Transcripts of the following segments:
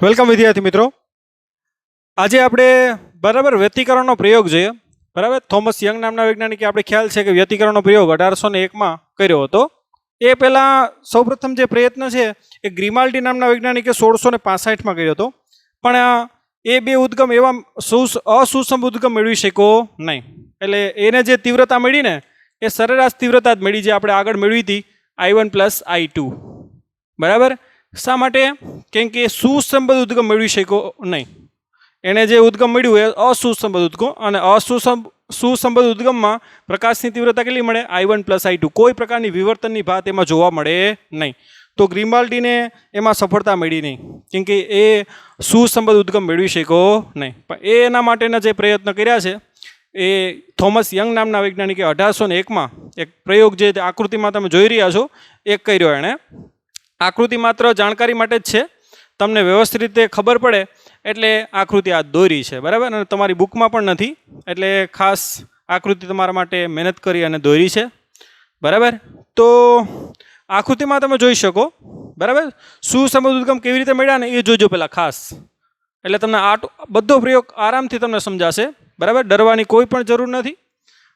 Welcome વિદ્યાર્થી મિત્રો. આજે આપણે બરાબર વ્યતિકરણનો પ્રયોગ જોઈએ. બરાબર, થોમસ યંગ નામના વૈજ્ઞાનિકે આપણે ખ્યાલ છે કે વ્યતિકરણનો પ્રયોગ 1801માં કર્યો હતો. એ પહેલાં સૌપ્રથમ જે પ્રયત્ન છે એ ગ્રીમાલ્ડી નામના વૈજ્ઞાનિકે 1665માં કર્યો હતો. પણ એ બે ઉદ્ગમ એવા અસુસમ ઉદ્ગમ મેળવી શક્યો નહીં. એટલે એને જે તીવ્રતા મળી ને એ સરેરાશ તીવ્રતા જ મળી, જે આપણે આગળ મેળવી હતી I1 + I2. બરાબર, શા માટે? કેમ કે સુસંબદ્ધ ઉદ્ગમ મેળવી શક્યો નહીં. એને જે ઉદ્ગમ મળ્યું એ અસુસંબદ્ધ ઉદ્ગમ, અને સુસંબદ્ધ ઉદ્ગમમાં પ્રકાશની તીવ્રતા કેટલી મળે? I1 + I2. કોઈ પ્રકારની વિવર્તનની ભાત એમાં જોવા મળે નહીં. તો ગ્રીમાલ્ડીને એમાં સફળતા મળી નહીં, કેમ કે એ સુસંબદ્ધ ઉદ્ગમ મેળવી શક્યો નહીં. પણ એના માટેના જે પ્રયત્ન કર્યા છે એ થોમસ યંગ નામના વૈજ્ઞાનિકે 1801માં એક પ્રયોગ જે આકૃતિમાં તમે જોઈ રહ્યા છો એ કર્યો. એણે આકૃતિ માત્ર જાણકારી માટે જ છે, તમને વ્યવસ્થિત રીતે ખબર પડે એટલે આકૃતિ આ દોરી છે. બરાબર, અને તમારી બુકમાં પણ નથી, એટલે ખાસ આકૃતિ તમારા માટે મહેનત કરી અને દોરી છે. બરાબર, તો આકૃતિમાં તમે જોઈ શકો. બરાબર, સુસંબદ્ધ ઉદ્ગમ કેવી રીતે મળ્યા ને એ જોજો પહેલાં ખાસ, એટલે તમને આ બધો પ્રયોગ આરામથી તમને સમજાશે. બરાબર, ડરવાની કોઈ પણ જરૂર નથી.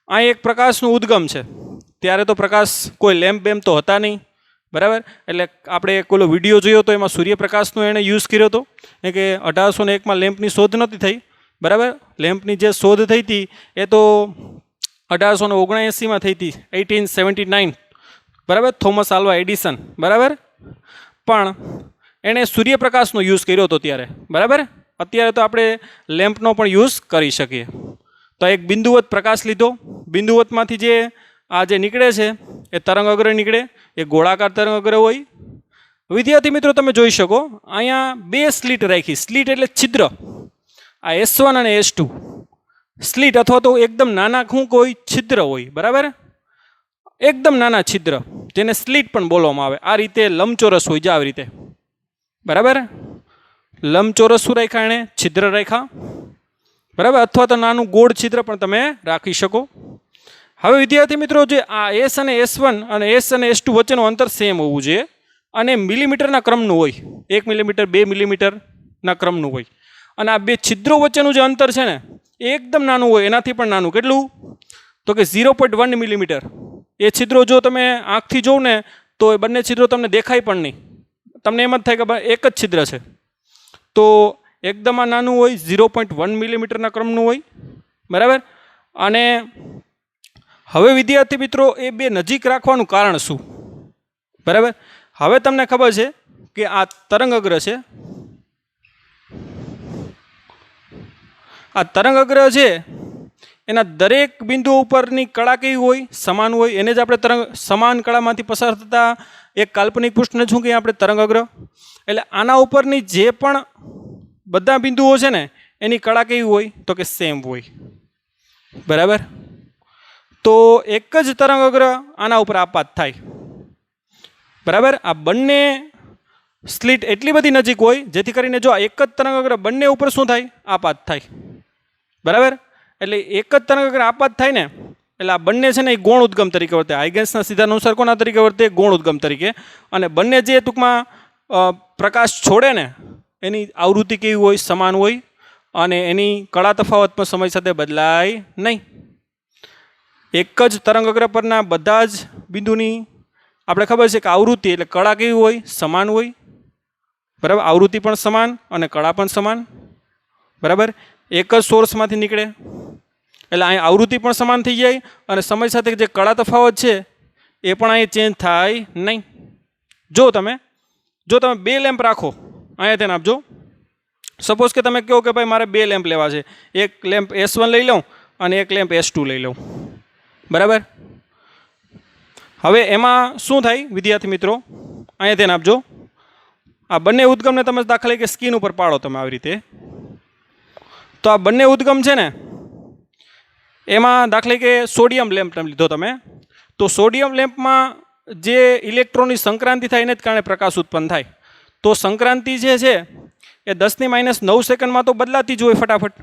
અહીં એક પ્રકાશનું ઉદ્ગમ છે. ત્યારે તો પ્રકાશ કોઈ લેમ્પ બેમ્પ તો હતા નહીં. બરાબર, એટલે આપણે પેલો વિડીયો જોયો તો એમાં સૂર્યપ્રકાશનો એણે યુઝ કર્યો હતો, કે 1801માં લેમ્પની શોધ નહોતી થઈ. બરાબર, લેમ્પની જે શોધ થઈ હતી એ તો 1879માં થઈ હતી, 1879. બરાબર, થોમસ આલ્વા એડિસન. બરાબર, પણ એણે સૂર્યપ્રકાશનો યુઝ કર્યો હતો ત્યારે. બરાબર, અત્યારે તો આપણે લેમ્પનો પણ યુઝ કરી શકીએ. તો એક બિંદુવત પ્રકાશ લીધો. બિંદુવતમાંથી જે નીકળે છે એ તરંગ અગ્ર નીકળે, એ ગોળાકાર તરંગ અગ્ર હોય. વિદ્યાર્થી મિત્રો તમે જોઈ શકો અહીંયા બે સ્લીટ રાખી. સ્લીટ એટલે છિદ્ર. આ S1 અને S2 સ્લીટ, અથવા તો એકદમ નાના કોઈ છિદ્ર હોય. બરાબર, એકદમ નાના છિદ્ર જેને સ્લીટ પણ બોલવામાં આવે. આ રીતે લંબચોરસ હોય છે, આવી રીતે. બરાબર, લંબચોરસ શું રાખ્યા એણે? છિદ્ર રાખ્યા. બરાબર, અથવા તો નાનું ગોળ છિદ્ર પણ તમે રાખી શકો. હવે વિદ્યાર્થી મિત્રો, જે આ S અને S1 અને S અને S2 વચ્ચેનું અંતર સેમ હોવું જોઈએ, અને મિલીમીટરના ક્રમનું હોય. 1 મિલીમીટર, 2 મિલીમીટરના ક્રમનું હોય. અને આ બે છિદ્રો વચ્ચેનું જે અંતર છે ને એ એકદમ નાનું હોય, એનાથી પણ નાનું. કેટલું? તો કે 0.1 મિલીમીટર. એ છિદ્રો જો તમે આંખથી જોવ ને તો એ બંને છિદ્રો તમને દેખાય પણ નહીં. તમને એમ જ થાય કે એક જ છિદ્ર છે. તો એકદમ આ નાનું હોય, 0.1 મિલીમીટરના ક્રમનું હોય. બરાબર, અને હવે વિદ્યાર્થી મિત્રો એ બે નજીક રાખવાનું કારણ શું? બરાબર, હવે તમને ખબર છે કે આ તરંગ અગ્ર છે. આ તરંગ અગ્ર છે એના દરેક બિંદુ ઉપરની કળા કેવી હોય? સમાન હોય. એને જ આપણે સમાન કળામાંથી પસાર થતા એક કાલ્પનિક પૃષ્ઠને શું કહીએ આપણે? તરંગ અગ્ર. એટલે આના ઉપરની જે પણ બધા બિંદુઓ છે ને એની કળા કેવી હોય? તો કે સેમ હોય. બરાબર, તો એક જ તરંગ અગ્ર આના ઉપર આપાત થાય. બરાબર, આ બંને સ્લીટ એટલી બધી નજીક હોય જેથી કરીને જો એક જ તરંગ અગ્ર બંને ઉપર શું થાય? આપાત થાય. બરાબર, એટલે એક જ તરંગ અગ્ર આપાત થાય ને એટલે આ બંને છે ને એ ગૌણ ઉદ્ગમ તરીકે વર્તે. હાઇગન્સના સિદ્ધાંત અનુસાર કોના તરીકે વર્તે? ગૌણ ઉદ્ગમ તરીકે. અને બંને જે ટૂંકમાં પ્રકાશ છોડે ને એની આવૃત્તિ કેવી હોય? સમાન હોય. અને એની કળા તફાવત પણ સમય સાથે બદલાય નહીં. એક જ તરંગ અગ્ર પરના બધા જ બિંદુની આપણે ખબર છે કે આવૃત્તિ એટલે કળા કેવી હોય? સમાન હોય. બરાબર, આવૃત્તિ પણ સમાન અને કળા પણ સમાન. બરાબર, એક જ સોર્સમાંથી નીકળે એટલે અહીં આવૃત્તિ પણ સમાન થઈ જાય, અને સમય સાથે જે કળા તફાવત છે એ પણ અહીં ચેન્જ થાય નહીં. જો તમે બે લેમ્પ રાખો, અહીંયા ધ્યાન આપજો. સપોઝ કે તમે કહો કે ભાઈ મારે બે લેમ્પ લેવા છે. એક લેમ્પ S1 લઈ લઉં અને એક લેમ્પ S2 લઈ લઉં. બરાબર, હવે એમાં શું થાય વિદ્યાર્થી મિત્રો? અહીંયા ધ્યાન આપજો. આ બંને ઉદ્ગમને તમે દાખલા તરીકે સ્કીન ઉપર પાડો તમે આવી રીતે, તો આ બંને ઉદ્ગમ છે ને એમાં દાખલા તરીકે સોડિયમ લેમ્પ લીધો તમે, તો સોડિયમ લેમ્પમાં જે ઇલેક્ટ્રોનની સંક્રાંતિ થાય એને જ કારણે પ્રકાશ ઉત્પન્ન થાય. તો સંક્રાંતિ જે છે એ 10⁻⁹ સેકન્ડમાં તો બદલાતી જ હોય ફટાફટ.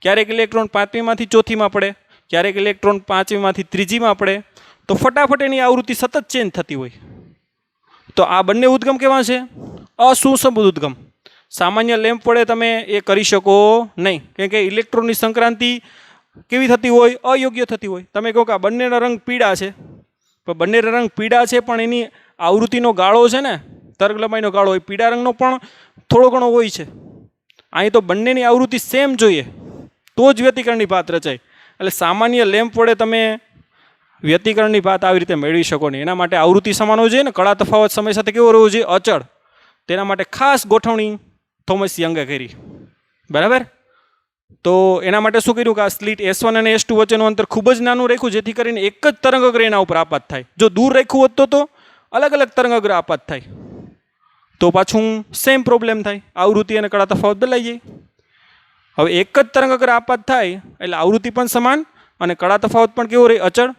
ક્યારેક ઇલેક્ટ્રોન 5મીમાંથી 4થીમાં પડે, ક્યારેક ઇલેક્ટ્રોન 5મીમાંથી 3જીમાં પડે. તો ફટાફટ એની આવૃત્તિ સતત ચેન્જ થતી હોય. તો આ બંને ઉદ્ગમ કેવા છે? અસુસંબદ્ધ ઉદ્ગમ. સામાન્ય લેમ્પ વડે તમે એ કરી શકો નહીં, કેમ કે ઇલેક્ટ્રોનની સંક્રાંતિ કેવી થતી હોય, અયોગ્ય થતી હોય. તમે કહો કે આ બંનેના રંગ પીળા છે, પણ બંનેના રંગ પીળા છે પણ એની આવૃત્તિનો ગાળો છે ને, તરંગલંબાઈનો ગાળો હોય પીળા રંગનો પણ થોડો ઘણો હોય છે. અહીં તો બંનેની આવૃત્તિ સેમ જોઈએ તો જ વ્યતિકરણની ભાત રચાય. એટલે સામાન્ય લેમ્પ વડે તમે વ્યતિકરણની ભાત આવી રીતે મેળવી શકો નહીં. એના માટે આવૃત્તિ સમાન હોવી જોઈએ ને, કળા તફાવત સમય સાથે કેવો રહેવો જોઈએ, અચળ. તેના માટે ખાસ ગોઠવણી થોમસ યંગે કરી. બરાબર. તો એના માટે શું કર્યું કે આ સ્લિટ S1 અને S2 વચ્ચેનું અંતર ખૂબ જ નાનું રાખ્યું, જેથી કરીને એક જ તરંગગ્ર એના ઉપર આપાત થાય. જો દૂર રાખ્યું હોત તો અલગ અલગ તરંગગ્ર આપાત થાય, તો પાછું સેમ પ્રોબ્લેમ થાય, આવૃત્તિ અને કળા તફાવત બદલાઈ જાય. હવે એક જ તરંગગ્ર આપાત થાય એટલે આવૃત્તિ પણ સમાન અને કળા તફાવત પણ કેવો રહે, અચળ.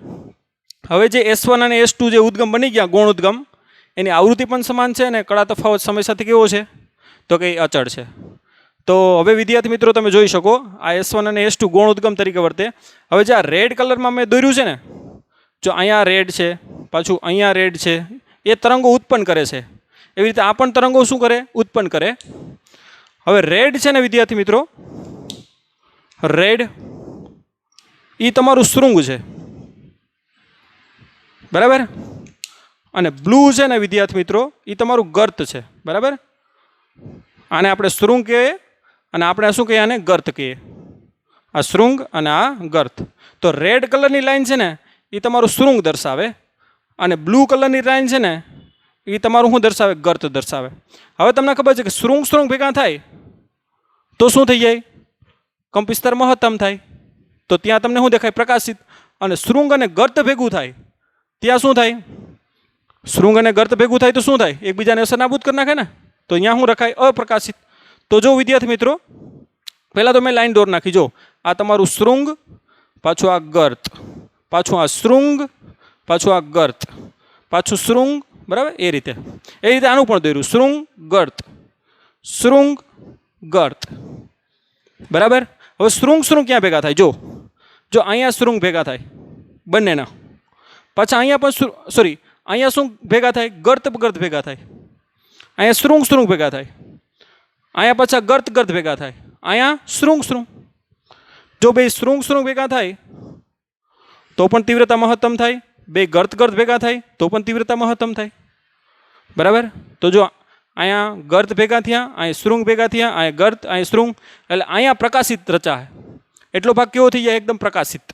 હવે જે S1 અને S2 જે ઉદ્ગમ બની ગયા, ગૌણ ઉદ્ગમ, એની આવૃત્તિ પણ સમાન છે અને કળા તફાવત સમય સાથે કેવો છે, તો કે અચળ છે. તો હવે વિદ્યાર્થી મિત્રો તમે જોઈ શકો આ S1 અને S2 ગૌણ ઉદ્ગમ તરીકે વર્તે. હવે જે આ રેડ કલરમાં મેં દોર્યું છે ને, જો અહીંયા રેડ છે, પાછું અહીંયા રેડ છે, એ તરંગો ઉત્પન્ન કરે છે. એવી રીતે આ પણ તરંગો શું કરે, ઉત્પન્ન કરે. હવે રેડ છે ને વિદ્યાર્થી મિત્રો, રેડ એ તમારું શૃંગ છે, બરાબર. અને બ્લુ છે ને વિદ્યાર્થી મિત્રો, એ તમારું ગર્ત છે, બરાબર. આને આપણે શૃંગ કહીએ અને આપણે શું કહીએ, આને ગર્ત કહીએ. આ શૃંગ અને આ ગર્ત. તો રેડ કલરની લાઈન છે ને એ તમારું શૃંગ દર્શાવે અને બ્લુ કલરની લાઈન છે ને એ તમારું શું દર્શાવે, ગર્ત દર્શાવે. હવે તમને ખબર છે કે શૃંગ શૃંગ ભેગા થાય તો શું થઈ જાય, કંપવિસ્તાર મહત્તમ થાય. તો ત્યાં તમને શું દેખાય, પ્રકાશિત. અને શૃંગ અને ગર્ત ભેગું થાય ત્યાં શું થાય, શૃંગ અને ગર્ત ભેગું થાય તો શું થાય, એકબીજાને અસર નાબૂદ કરી નાખે ને. તો અહીંયા શું રખાય, અપ્રકાશિત. તો જો વિદ્યાર્થી મિત્રો પહેલાં તો મેં લાઈન દોર નાખી. જો આ તમારું શૃંગ, પાછું આ ગર્ત, પાછું આ શૃંગ, પાછું આ ગર્ત, પાછું શૃંગ, બરાબર. એ રીતે આનું પણ દોર્યું, શૃંગ ગર્ત, શૃંગ ગર્ત, બરાબર. હવે શૃંગ શૃંગ ક્યાં ભેગા થાય, જો અહીંયા શૃંગ ભેગા થાય બંનેના, પાછા અહીંયા પણ સોરી અહીંયા શું ભેગા થાય, ગર્ત ગર્ત ભેગા થાય, અહીંયા શૃંગ શૃંગ ભેગા થાય, અહીંયા પાછા ગર્ત ગર્ત ભેગા થાય, અહીંયા શૃંગ શૃંગ. જો બે શૃંગ શૃંગ ભેગા થાય તો પણ તીવ્રતા મહત્તમ થાય, બે ગર્ત ગર્ત ભેગા થાય તો પણ તીવ્રતા મહત્તમ થાય, બરાબર. તો જો અહીંયા ગર્ત ભેગા થયા, અહીંયા શૃંગ ભેગા થયા, અહીંયા ગર્ત, અહીંયા શૃંગ, એટલે અહીંયા પ્રકાશિત રચાય. એટલો ભાગ કેવો થઈ જાય, એકદમ પ્રકાશિત,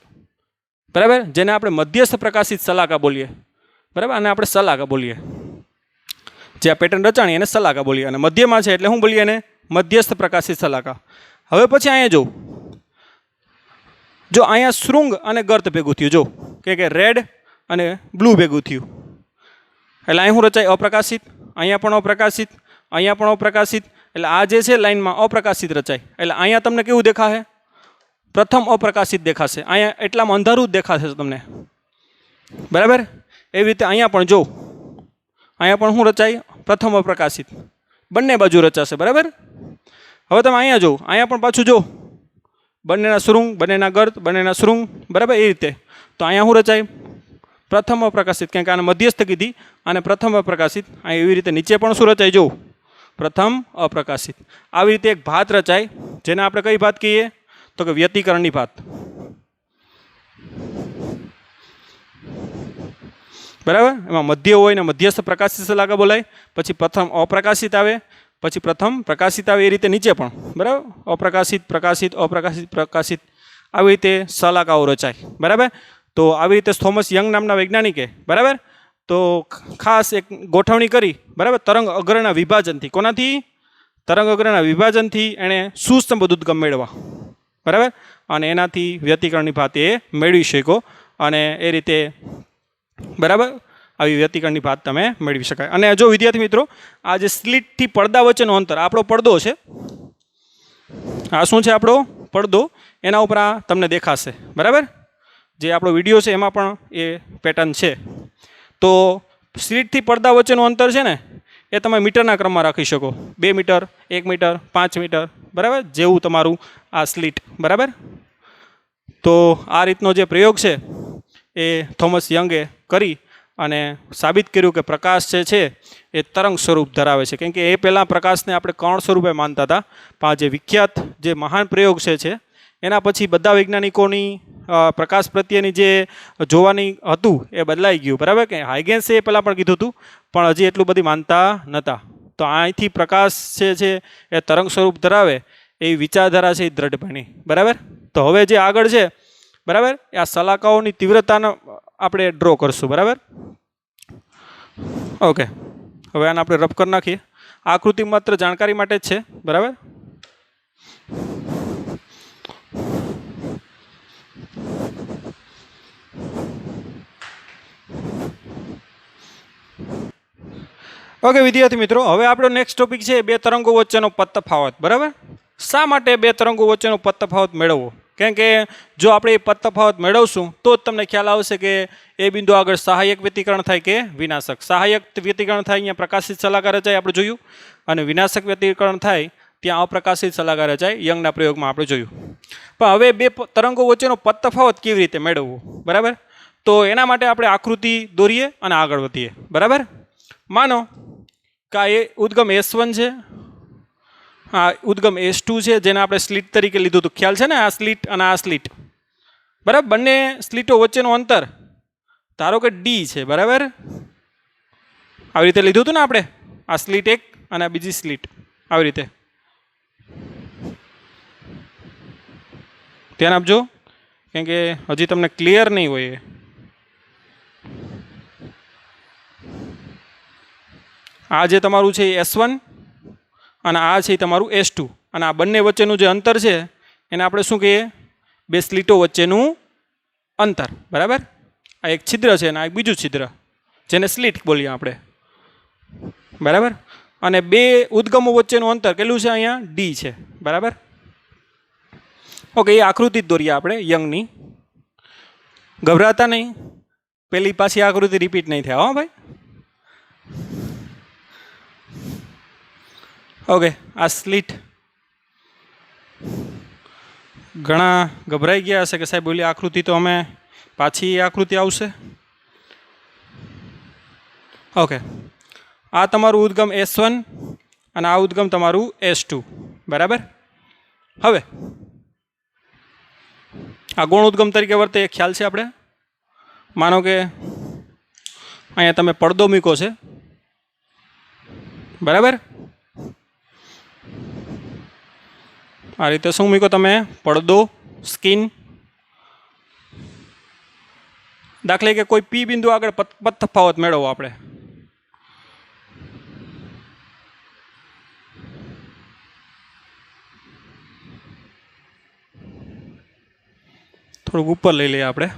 બરાબર. જેને આપણે મધ્યસ્થ પ્રકાશિત સલાકા બોલીએ, બરાબર. અને આપણે સલાકા બોલીએ, જે આ પેટર્ન રચાણી એને સલાકા બોલીએ, અને મધ્યમાં છે એટલે શું બોલીએ એને, મધ્યસ્થ પ્રકાશિત સલાકા. હવે પછી અહીંયા જો અહીંયા શૃંગ અને ગર્ત ભેગું થયું, જો કે રેડ અને બ્લુ ભેગું થયું, એટલે અહીં શું રચાય, અપ્રકાશિત. અહીંયા પણ અપ્રકાશિત, અહીંયા પણ અપ્રકાશિત. એટલે આ જે છે લાઈનમાં અપ્રકાશિત રચાય. એટલે અહીંયા તમને કેવું દેખાશે, પ્રથમ અપ્રકાશિત દેખાશે. અહીંયા એટલામાં અંધારું જ દેખાશે તમને, બરાબર. એવી રીતે અહીંયા પણ જો, અહીંયા પણ શું રચાય, પ્રથમ અપ્રકાશિત. બંને બાજુ રચાશે, બરાબર. હવે તમે અહીંયા જો, અહીંયા પણ પાછું જો, બંનેના શૃંગ, બંનેના ગર્ત, બંનેના શૃંગ, બરાબર. એ રીતે તો અહીંયા શું રચાય, પ્રથમ અપ્રકાશિત, કારણ કે આને મધ્યસ્થ કીધી અને પ્રથમ અપ્રકાશિત. અહીં એવી રીતે નીચે પણ શું રચાય, જો પ્રથમ અપ્રકાશિત. આવી રીતે એક ભાત રચાય, જેને આપણે કઈ ભાત કહીએ, તો કે વ્યતિકરણની ભાત, બરાબર. એમાં મધ્ય હોય ને મધ્યસ્થ પ્રકાશિત સલાકા બોલાય, પછી પ્રથમ અપ્રકાશિત આવે, પછી પ્રથમ પ્રકાશિત આવે. એ રીતે નીચે પણ, બરાબર, અપ્રકાશિત, પ્રકાશિત, અપ્રકાશિત, પ્રકાશિત, આવી રીતે સલાકાઓ રચાય, બરાબર. તો આવી રીતે થોમસ યંગ નામના વૈજ્ઞાનિકે, બરાબર, તો ખાસ એક ગોઠવણી કરી, બરાબર, તરંગ અગ્રના વિભાજનથી. કોનાથી, તરંગ અગ્રના વિભાજનથી એણે સુસ્તંભ ઉદ્ગમ મેળવા, બરાબર. અને એનાથી વ્યતિકરણની ભાત એ મેળવી શકો અને એ રીતે, બરાબર, આવી વ્યતિકરણની ભાત તમે મેળવી શકાય. અને જો વિદ્યાર્થી મિત્રો આ જે સ્લિટથી પડદા વચ્ચેનો અંતર, આપણો પડદો છે, આ શું છે આપણો પડદો, એના ઉપર આ તમને દેખાશે, બરાબર. જે આપણો વિડીયો છે એમાં પણ એ પેટર્ન છે. તો સ્લિટથી પડદા વચ્ચેનું અંતર છે ને એ તમે મીટરના ક્રમમાં રાખી શકો, 2 મીટર, 1 મીટર, 5 મીટર, બરાબર, જેવું તમારું આ સ્લિટ, બરાબર. તો આ રીતનો જે પ્રયોગ છે એ થોમસ યંગે કરી અને સાબિત કર્યું કે પ્રકાશ જે છે એ તરંગ સ્વરૂપ ધરાવે છે. કેમ કે એ પહેલાં પ્રકાશને આપણે કણ સ્વરૂપે માનતા હતા, પણ આ જે વિખ્યાત જે મહાન પ્રયોગ છે એના પછી બધા વૈજ્ઞાનિકોની પ્રકાશ પ્રત્યેની જે જોવાની હતું એ બદલાઈ ગયું. બરાબર કે હાઇગેન્સે એ પહેલાં પણ કીધું હતું, પણ હજી એટલું બધી માનતા નહોતા. તો અહીંથી પ્રકાશ છે એ તરંગ સ્વરૂપ ધરાવે એવી વિચારધારા છે એ દ્રઢ બની. બરાબર. તો હવે જે આગળ છે, બરાબર, આ શલાકાઓની તીવ્રતાનો આપણે ડ્રો કરશું. બરાબર. ઓકે, હવે આને આપણે રફ કરી નાખીએ. આકૃતિ માત્ર જાણકારી માટે જ છે. બરાબર. ઓકે વિદ્યાર્થી મિત્રો, હવે આપણો નેક્સ્ટ ટોપિક છે બે તરંગો વચ્ચેનો પદ તફાવત. બરાબર. શા માટે બે તરંગો વચ્ચેનો પદ તફાવત મેળવવો? કેમ કે જો આપણે એ પદ તફાવત મેળવશું તો જ તમને ખ્યાલ આવશે કે એ બિંદુ આગળ સહાયક વ્યતિકરણ થાય કે વિનાશક. સહાયક વ્યતિકરણ થાય અહીંયા પ્રકાશિત શલાકા રચાય, આપણે જોયું, અને વિનાશક વ્યતિકરણ થાય ત્યાં અપ્રકાશિત શલાકા રચાય, યંગના પ્રયોગમાં આપણે જોયું. પણ હવે બે તરંગો વચ્ચેનો પદ તફાવત કેવી રીતે મેળવવો? બરાબર. તો એના માટે આપણે આકૃતિ દોરીએ અને આગળ વધીએ. બરાબર. માનો કે આ એ ઉદ્ગમ S1 છે, આ ઉદ્ગમ S2 છે, જેને આપણે સ્લિટ તરીકે લીધું હતું. ખ્યાલ છે ને, આ સ્લિટ અને આ સ્લિટ. બરાબર. બંને સ્લિટો વચ્ચેનું અંતર ધારો કે D છે. બરાબર. આવી રીતે લીધું હતું ને આપણે, આ સ્લિટ એક અને આ બીજી સ્લિટ, આવી રીતે. ધ્યાન આપજો, કેમ કે હજી તમને ક્લિયર નહીં હોય. આ જે તમારું છે એ S1 અને આ છે તમારું S2, અને આ બંને વચ્ચેનું જે અંતર છે એને આપણે શું કહીએ? બે સ્લીટો વચ્ચેનું અંતર. બરાબર. આ એક છિદ્ર છે અને આ એક બીજું છિદ્ર, જેને સ્લીટ બોલીએ આપણે. બરાબર. અને બે ઉદ્ગમો વચ્ચેનું અંતર કેટલું છે? અહીંયા D છે. બરાબર. ઓકે, એ આકૃતિ જ દોરીએ આપણે યંગની. ગભરાતા નહીં, પેલી પાછી આકૃતિ રિપીટ નહીં થાય. હો ભાઈ. ઓકે, આ સ્લીટ. ઘણા ગભરાઈ ગયા હશે કે સાહેબ ઓલી આકૃતિ તો અમે પાછી આકૃતિ આવશે. ઓકે, આ તમારું ઉદ્ગમ S1 અને આ ઉદ્ગમ તમારું S2. બરાબર. હવે આ ગૌણ ઉદ્ગમ તરીકે વર્તે એ ખ્યાલ છે આપણે. માનો કે અહીંયા તમે પડદો મૂકો છે. બરાબર. આ રીતે શું મૂકો તમે? પડદો, સ્કીન. દાખલા કે કોઈ P બિંદુ આગળ પદ તફાવત મેળવો આપણે. થોડુંક ઉપર લઈ લઈએ આપણે.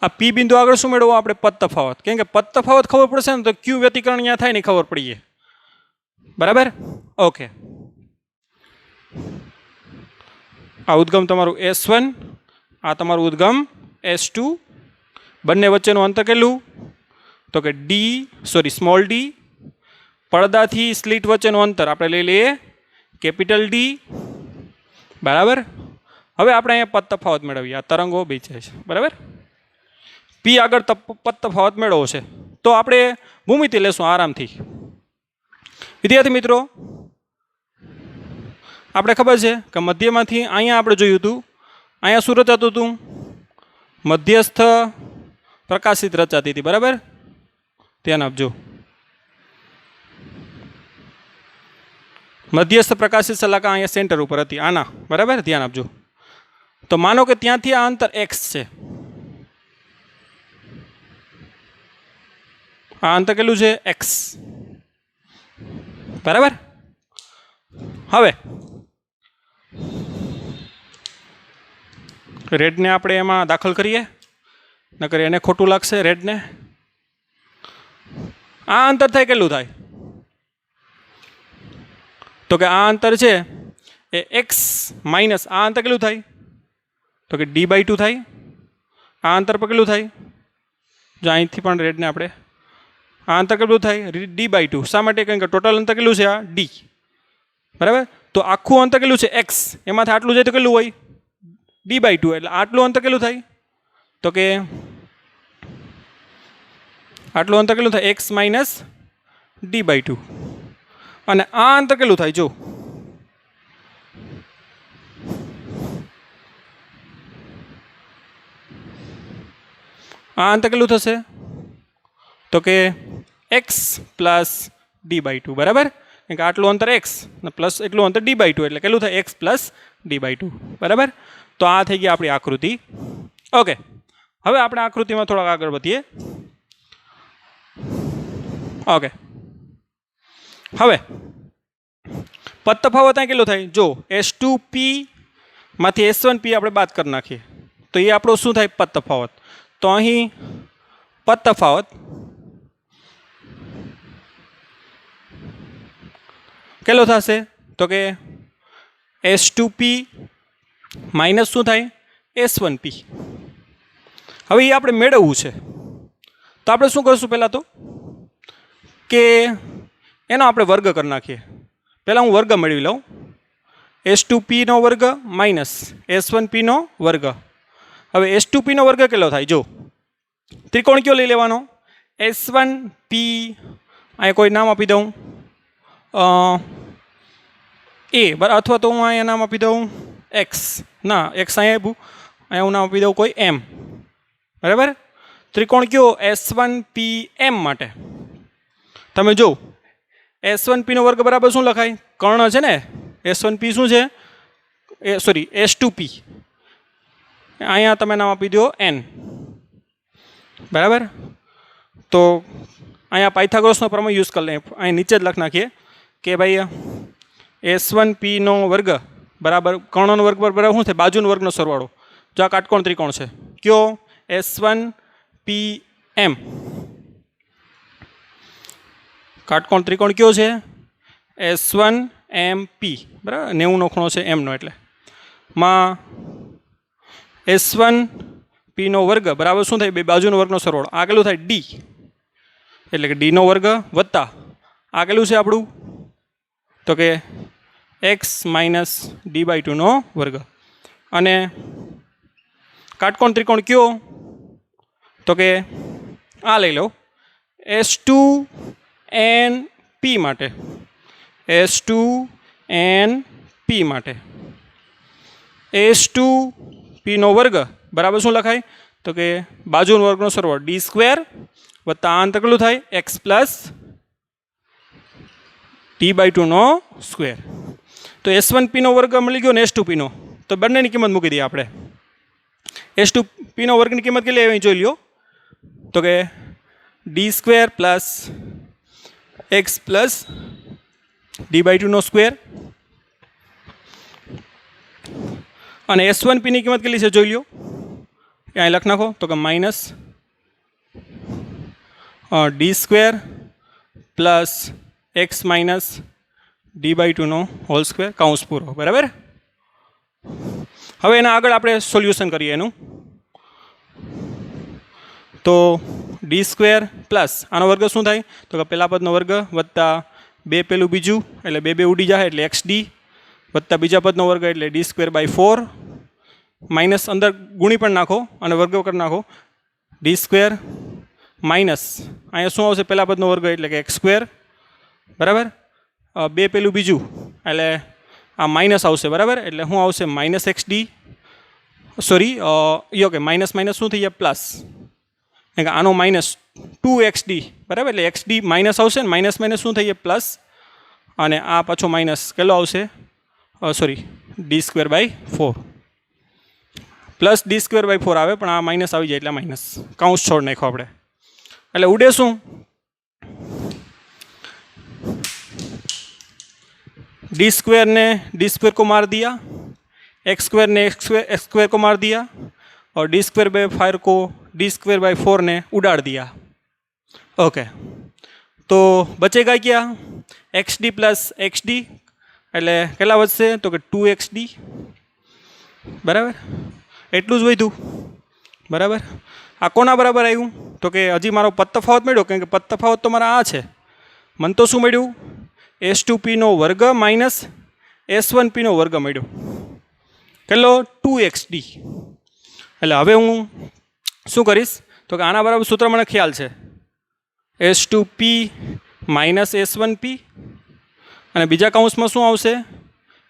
આ P બિંદુ આગળ શું મેળવો આપણે? પદ તફાવત. કેમ કે પદ તફાવત ખબર પડશે ને તો Q વ્યતિકરણ અહીંયા થાય ને ખબર પડીએ. બરાબર. ઓકે, આ ઉદ્ગમ તમારું S1, આ તમારું ઉદ્ગમ S2. બંને વચ્ચેનું અંતર કેટલું? તો કે સ્મોલ d. પડદાથી સ્લીટ વચ્ચેનું અંતર આપણે લઈ લઈએ કેપિટલ D. બરાબર. હવે આપણે અહીંયા પદ તફાવત મેળવીએ. આ તરંગો બે છે. બરાબર. P આગળ પદ તફાવત મેળવો છે તો આપણે ભૂમિતિ લેશું આરામથી. વિદ્યાર્થી મિત્રો, આપણે ખબર છે કે મધ્યમાંથી અહીંયા આપણે જોયું હતું, અહીંયા શું રચાતું હતું? મધ્યસ્થ પ્રકાશિત રચાતી હતી. બરાબર. ધ્યાન આપજો. મધ્યસ્થ પ્રકાશિત શલાકા અહીંયા સેન્ટર ઉપર હતી, આના. બરાબર. ધ્યાન આપજો. તો માનો કે ત્યાંથી આ અંતર X છે. આ અંતર કેટલું છે? X. બરાબર. હવે રેડને આપણે એમાં દાખલ કરીએ, નકર એને ખોટું લાગશે રેડને. આ અંતર થાય કેટલું થાય? તો કે આ અંતર છે એ X માઇનસ આ અંતર કેટલું થાય? તો કે D/2 થાય. આ અંતર પર કેટલું થાય? જો અહીંથી પણ રેડને આપણે આ અંતર કેટલું થાય d/2. શા માટે? કારણ કે ટોટલ અંતર કેટલું છે? આ d, બરાબર. તો આખું અંતર કેટલું છે? x, એમાંથી આટલું જાય તો કેટલું હોય? d/2. એટલે આટલું અંતર કેટલું થાય? તો કે આટલું અંતર કેટલું થાય? x minus d/2. અને આ અંતર કેટલું થાય? જો આ અંતર કેટલું થશે? તો કે x પ્લસ d/2, બરાબર. કારણ કે આટલું અંતર x પ્લસ એટલું અંતર d/2, એટલે કેટલું થાય? x પ્લસ d/2, બરાબર. તો આ થઈ ગઈ આપણી આકૃતિ. ઓકે, હવે આપણે આકૃતિમાં થોડાક આગળ વધીએ. ઓકે, હવે પદ તફાવત અહીં કેટલો થાય? જો S2P માંથી S1P આપણે બાદ કરી નાખીએ તો એ આપણો શું થાય? પદ તફાવત. તો અહીં પદ તફાવત કેટલો થશે? તો કે S2P માઇનસ શું થાય? S1P. હવે એ આપણે મેળવવું છે તો આપણે શું કરશું? પહેલાં તો કે એનો આપણે વર્ગ કરી નાખીએ. પહેલાં હું વર્ગ મેળવી લઉં. S2P નો વર્ગ માઇનસ S1P નો વર્ગ. હવે S2P નો વર્ગ કેટલો થાય? જો ત્રિકોણ કયો લઈ લેવાનો? S1P. અહીંયા કોઈ નામ આપી દઉં A, બરાબર, અથવા તો હું અહીંયા નામ આપી દઉં x. ના, x અહીંયા આપ્યું, અહીંયા હું નામ આપી દઉં કોઈ m, બરાબર. ત્રિકોણ કયો? S1PM માટે. તમે જો S1P નો વર્ગ બરાબર શું લખાય? કર્ણ છે ને, S1P શું છે? Sorry, S2P. અહીંયા તમે નામ આપી દો n, બરાબર. તો અહીંયા પાયથાગોરસનો પ્રમેય યુઝ કરી લઈએ. અહીં નીચે જ લખી નાખીએ કે ભાઈ S1P નો વર્ગ બરાબર કર્ણનો વર્ગ બરાબર શું થાય? બાજુનો વર્ગનો સરવાળો. જો આ કાટકોણ ત્રિકોણ છે કયો? S1PM. કાટકોણ ત્રિકોણ કયો છે? S1MP, બરાબર. 90 નો ખૂણો છે m નો, એટલે માં S1P નો વર્ગ બરાબર શું થાય? બે બાજુનો વર્ગનો સરવાળો. આ કેટલું થાય? d, એટલે કે d નો વર્ગ વત્તા આ કેટલું છે આપણું? તો કે x માઇનસ d/2 નો વર્ગ. અને કાટકોણ ત્રિકોણ કયો? તો કે આ લઈ લો S2NP માટે. S2NP માટે S2P નો વર્ગ બરાબર શું લખાય? તો કે બાજુનો વર્ગનો સરવાળો d² વત્તા આ અંતર કેટલું થાય? x પ્લસ d/2 નો સ્ક્વેર. તો S1P નો વર્ગ મળી ગયો ને S2P નો, તો બંનેની કિંમત મૂકી દઈએ આપણે. S2P નો વર્ગની કિંમત કેટલી આવી જોઈ લ્યો. તો કે d² plus x plus d/2 નો સ્ક્વેર. અને S1P ની કિંમત કેટલી છે જોઈ લ્યો. અહીં લખ નાખો. તો કે minus d² plus x minus d/2 નો હોલ સ્ક્વેર કૌંસ પૂરો, બરાબર. હવે એના આગળ આપણે સોલ્યુશન કરીએ એનું. તો d² પ્લસ આનો વર્ગ શું થાય? તો કે પહેલા પદનો વર્ગ વત્તા 2 પેલું બીજું, એટલે 2 ઉડી જાય એટલે xd, વત્તા બીજા પદનો વર્ગ એટલે d²/4, માઇનસ અંદર ગુણી પણ નાખો અને વર્ગ કરી નાખો. d² માઇનસ અહીંયા શું આવશે? પહેલા પદનો વર્ગ એટલે કે x², બરાબર. 2 પેલું બીજું એટલે આ માઇનસ આવશે, બરાબર. એટલે શું આવશે? Minus xd, sorry okay, minus minus શું થઈ જાય? પ્લસ. આનો માઇનસ 2xd, બરાબર. એટલે xd માઇનસ આવશે ને માઇનસ માઇનસ શું થઈ જાય? પ્લસ. અને આ પાછો માઇનસ કેટલો આવશે? સોરી, d²/4 પ્લસ d²/4 આવે, પણ આ માઇનસ આવી જાય એટલે માઇનસ કૌંસ છોડ નાખો આપણે. એટલે ઉડે શું? d² ने d² को मार दिया, x² ने x² को मार दिया और d²/4 को d²/4 ने उड़ाड़ दिया. ओके, तो बचेगा क्या? xd प्लस xd એટલે કેટલા વધશે? તો કે 2xd, બરાબર. એટલું જ વધ્યું. બરાબર. આ કોના બરાબર આવ્યું? તો કે હજી મારો પદ તફાવત મળ્યો, કારણ કે પદ તફાવત તો મારા આ છે. મને તો શું મળ્યું? S2P નો વર્ગ માઇનસ S1P નો વર્ગ મળ્યો. કેટલો? 2XD. એટલે હવે હું શું કરીશ? તો કે આના બરાબર સૂત્ર મને ખ્યાલ છે, S2P માઇનસ S1P, અને બીજા કૌંસમાં શું આવશે?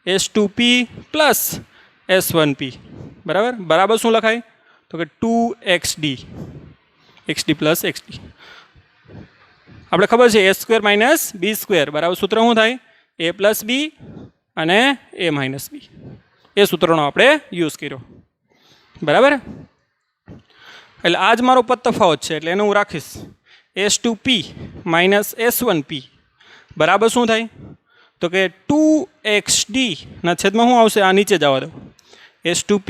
S2P plus S1P. બરાબર. બરાબર શું લખાય? તો કે 2XD, XD પ્લસ XD. આપણે ખબર છે A square minus B square બરાબર સૂત્ર શું થાય? A પ્લસ B અને A માઇનસ B. એ સૂત્રનો આપણે યુઝ કર્યો. બરાબર. એટલે આ જ મારો પદ તફાવત છે, એટલે એને હું રાખીશ S2P માઇનસ S1P બરાબર શું થાય? તો કે 2XD ના છેદમાં શું આવશે? આ નીચે જવા દો, S2P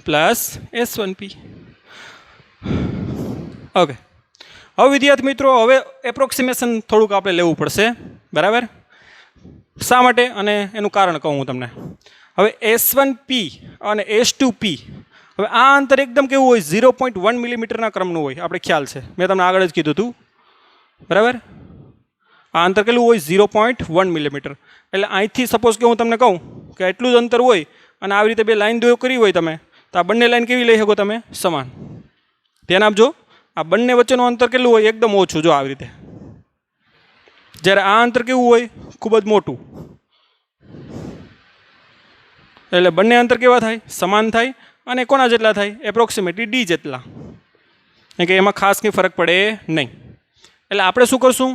પ્લસ S1P. ઓકે. હવે વિદ્યાર્થી મિત્રો, હવે એપ્રોક્સિમેશન થોડુંક આપણે લેવું પડશે. બરાબર. શા માટે? અને એનું કારણ કહું હું તમને. હવે S1P અને S2P, હવે આ અંતર એકદમ કેવું હોય? 0.1 મિલીમીટરના ક્રમનું હોય. આપણે ખ્યાલ છે, મેં તમને આગળ જ કીધું હતું. બરાબર. આ અંતર કેટલું હોય? 0.1 મિલીમીટર. એટલે અહીંથી સપોઝ કે હું તમને કહું કે એટલું જ અંતર હોય અને આવી રીતે બે લાઈન દોયો કરી હોય તમે, તો આ બંને લાઈન કેવી લઈ શકો તમે? સમાન. ધ્યાન આપજો, આ બંને વચ્ચેનું અંતર કેટલું હોય? એકદમ ઓછું. જો આવી રીતે. જ્યારે આ અંતર કેવું હોય? ખૂબ જ મોટું. એટલે બંને અંતર કેવા થાય? સમાન થાય. અને કોના જેટલા થાય? એપ્રોક્સિમેટલી D જેટલા. કે એમાં ખાસ કંઈ ફરક પડે નહીં. એટલે આપણે શું કરશું?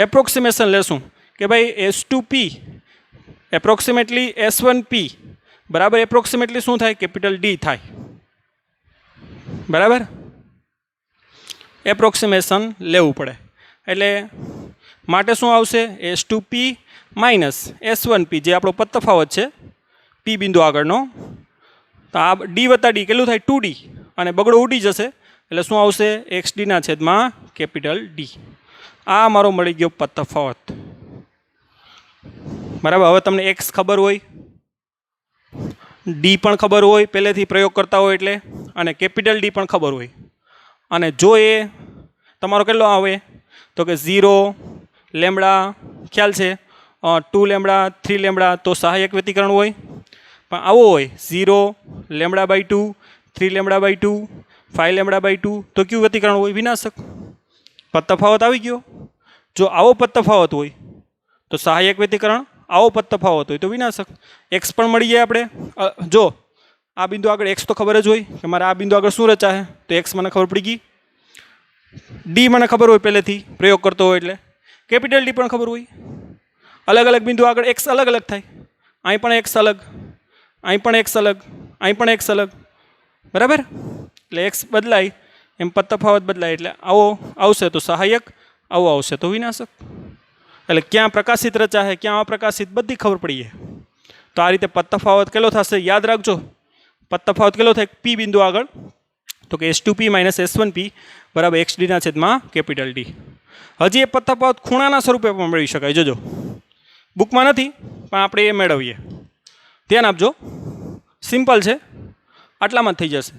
એપ્રોક્સિમેશન લેશું કે ભાઈ S2P એપ્રોક્સિમેટલી S1P બરાબર એપ્રોક્સિમેટલી શું થાય? કેપિટલ D થાય. બરાબર. એપ્રોક્સિમેશન લેવું પડે. એટલે માટે શું આવશે? S2P માઇનસ S1P, જે આપણો પદ તફાવત છે P બિંદુ આગળનો. તો આ D વત્તા D કેટલું થાય? 2D. અને બગડો ઉડી જશે, એટલે શું આવશે? XD ના છેદમાં કેપિટલ D. આ મારો મળી ગયો પદ તફાવત. બરાબર. હવે તમને X ખબર હોય, D પણ ખબર હોય પહેલેથી પ્રયોગ કરતા હોય એટલે, અને કેપિટલ D પણ ખબર હોય, અને જો એ તમારો કેટલો આવે? તો કે 0 લેમડા, ખ્યાલ છે 2 લેમડા 3 લેમડા, તો સહાયક વ્યતિકરણ હોય. પણ આવો હોય 0 lambda by 2, 3 lambda by 2, 5 lambda by 2, તો કયું વ્યતિકરણ હોય? વિનાશક. પદ તફાવત આવી ગયો. જો આવો પદ તફાવત હોય તો સહાયક વ્યતિકરણ, આવો પદ તફાવત હોય તો વિનાશક. X પણ મળી જાય આપણે. જો આ બિંદુ આગળ X તો ખબર જ હોય કે મારે આ બિંદુ આગળ શું રચાશે, તો X મને ખબર પડી ગઈ. D મને ખબર હોય પહેલેથી પ્રયોગ કરતો હોય એટલે. કેપિટલ D પણ ખબર હોય. અલગ અલગ બિંદુ આગળ X અલગ અલગ થાય. અહીં પણ X અલગ, અહીં પણ X અલગ, અહીં પણ X અલગ. બરાબર. એટલે X બદલાય એમ પદ તફાવત બદલાય. એટલે આવો આવશે તો સહાયક, આવો આવશે તો વિનાશક. એટલે ક્યાં પ્રકાશિત રચાશે, ક્યાં અપ્રકાશિત, બધી ખબર પડી જાય. તો આ રીતે પદ તફાવત કેટલો થશે? યાદ રાખજો, પદ તફાવત કેટલો થાય P બિંદુ આગળ? તો કે S2P માઇનસ S1P બરાબર XD ના છેદમાં કેપિટલ D. હજી એ પદ તફાવત ખૂણાના સ્વરૂપે પણ મેળવી શકાય. જોજો, બુકમાં નથી પણ આપણે એ મેળવીએ. ધ્યાન આપજો, સિમ્પલ છે, આટલામાં જ થઈ જશે.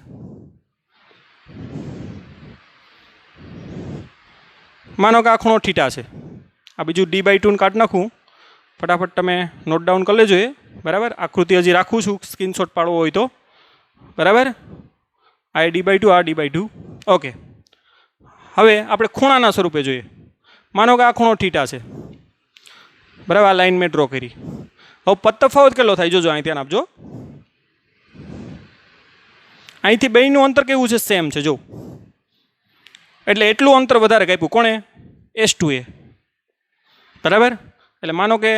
માનો કે આ ખૂણો થીટા છે, આ બીજું D/2 કાઢ નાખું. ફટાફટ તમે નોટ ડાઉન કરી લેજો. એ બરાબર. આકૃતિ હજી રાખું છું, સ્ક્રીનશોટ પાડવો હોય તો. બરાબર. આ D/2, આ D/2. ઓકે. હવે આપણે ખૂણાના સ્વરૂપે જોઈએ. માનો કે આ ખૂણો થીટા છે. બરાબર. આ લાઈન મેં ડ્રો કરી. હવે પદ તફાવત કેટલો થાય? જોજો, અહીં ધ્યાન આપજો. અહીંથી બેયનું અંતર કેવું છે? સેમ છે. જો, એટલે એટલું અંતર વધારે કાપ્યું કોણે? S2એ. બરાબર. એટલે માનો કે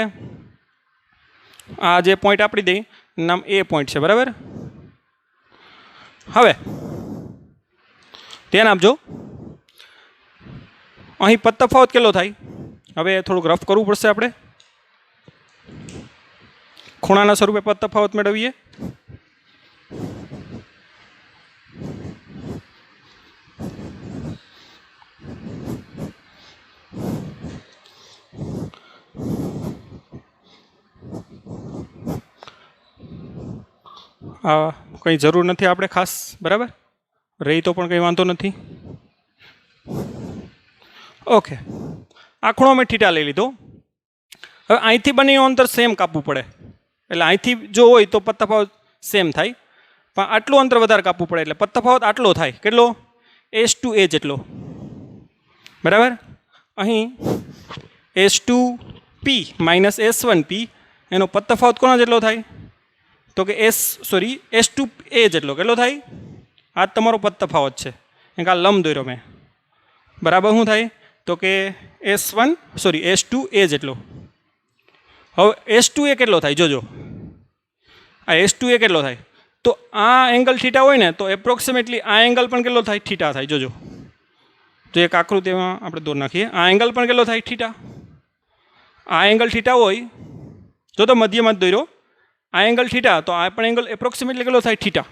આ જે પોઈન્ટ આપી દઈ નામ A પોઈન્ટ છે. બરાબર. હવે ધ્યાન આપજો, અહીં પદ તફાવત કેટલો થાય? હવે થોડુંક રફ કરવું પડશે આપણે. ખૂણાના સ્વરૂપે પદ તફાવત મેળવીએ. આ કંઈ જરૂર નથી આપણે ખાસ, બરાબર, રહી તો પણ કંઈ વાંધો નથી. ઓકે, આ ખૂણો મેં થીટા લઈ લીધો. હવે અહીંથી બંનેનું અંતર સેમ કાપવું પડે, એટલે અહીંથી જો હોય તો તફાવત સેમ થાય, પણ આટલું અંતર વધારે કાપવું પડે એટલે તફાવત આટલો થાય. કેટલો? S2A જેટલો, બરાબર. અહીં S2P માઇનસ S1P એનો તફાવત કોના જેટલો થાય? તો કે S2A જેટલો. કેટલો થાય? આ તમારો તફાવત છે, કારણ કે આ લંબ દોર્યો મેં, બરાબર. શું થાય? તો કે S2A જેટલો. હવે S2A કેટલો થાય જોજો. આ S2A કેટલો થાય? તો આ એંગલ થીટા હોય ને તો એપ્રોક્સિમેટલી આ એંગલ પણ કેટલો થાય? થીટા થાય. જોજો, જો એક આકૃતિમાં આપણે દોર નાખીએ. આ એંગલ પણ કેટલો થાય? થીટા. આ એંગલ થીટા હોય, જો તો મધ્યમાં જ દોર્યો, આ એંગલ થીટા, તો આ પણ એંગલ એપ્રોક્સિમેટલી કેટલો થાય? થીટા.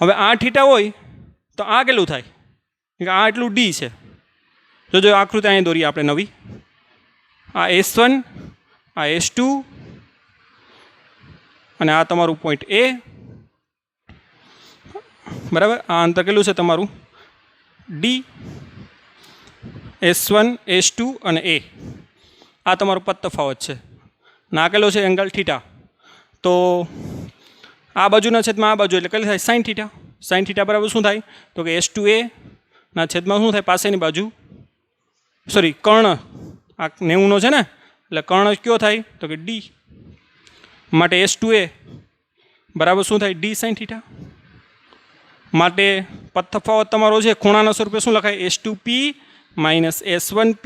હવે આ થીટા હોય તો આ કેટલું થાય? આ એટલું ડી છે. જો આકૃતિ અહીંયા દોરીએ આપણે નવી. આ S1, આ S2 અને આ તમારું પોઈન્ટ A, બરાબર. આ અંતર કેટલું છે તમારું? D. S1, S2 અને A, આ તમારો તફાવત છે. ના કેટલો છે? Angle theta. તો આ બાજુના છેદમાં આ બાજુ એટલે કેટલી થાય? Sine theta. સાઇન થીટા બરાબર શું થાય? તો કે S2A ના છેદમાં શું થાય? પાસેની બાજુ, સોરી, કર્ણ, આ 90નો છે ને, એટલે કર્ણ કયો થાય? તો કે D. માટે S2A બરાબર શું થાય? D sine theta. માટે તફાવત તમારો છે ખૂણાના સ્વરૂપે શું લખાય? S2P માઇનસ S1P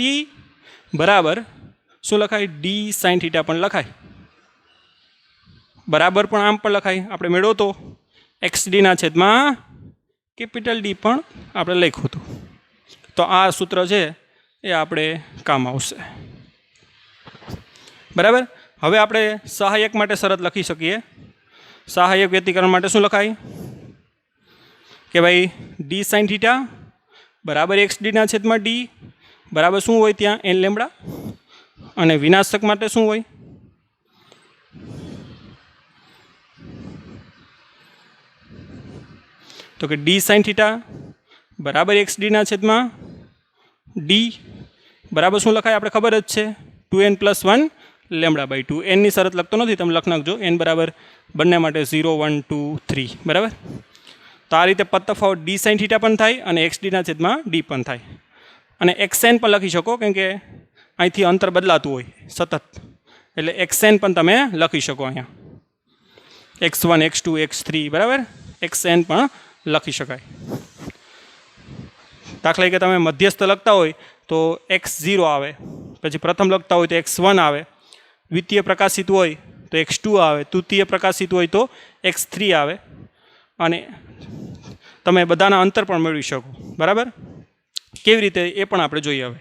બરાબર શું લખાય? D સાઇન થીટા પણ લખાય. બરાબર પણ આમ પણ લખાય. આપણે મેળવો તો XD ના છેદમાં કેપિટલ D પણ આપણે લખ્યું હતું. તો આ સૂત્ર છે એ આપણે કામ આવશે, બરાબર. હવે આપણે સહાયક માટે શરત લખી શકીએ. સહાયક વ્યતિકરણ માટે શું લખાય? કે ભાઈ D સાઇન થીટા બરાબર XD ના છેદમાં D બરાબર શું હોય? ત્યાં n લેમ્બડા. અને વિનાશક માટે શું હોય? તો કે D સાઇન થીટા બરાબર XD ના છેદમાં D બરાબર શું લખાય? આપણે ખબર જ છે 2n+1 λ/2. એનની શરત લખતો નથી, તમે લખ નાખજો. n બરાબર બંને માટે 0, 1, 2, 3, બરાબર. તો આ રીતે તફાવત D સાઇન થીટા પણ થાય અને XD ના છેદમાં D પણ થાય. અને xn પણ લખી શકો, કેમ કે અહીંથી અંતર બદલાતું હોય સતત, એટલે xn પણ તમે લખી શકો. અહીંયા x1, x2, x3, બરાબર, xn પણ લખી શકાય. દાખલા તરીકે તમે મધ્યસ્થ લખતા હોય તો x0 આવે, પછી પ્રથમ લખતા હોય તો x1 આવે, દ્વિતીય પ્રકાશિત હોય તો x2 આવે, તૃતીય પ્રકાશિત હોય તો x3 આવે. અને તમે બધાના અંતર પણ મેળવી શકો, બરાબર. કેવી રીતે એ પણ આપણે જોઈએ હવે,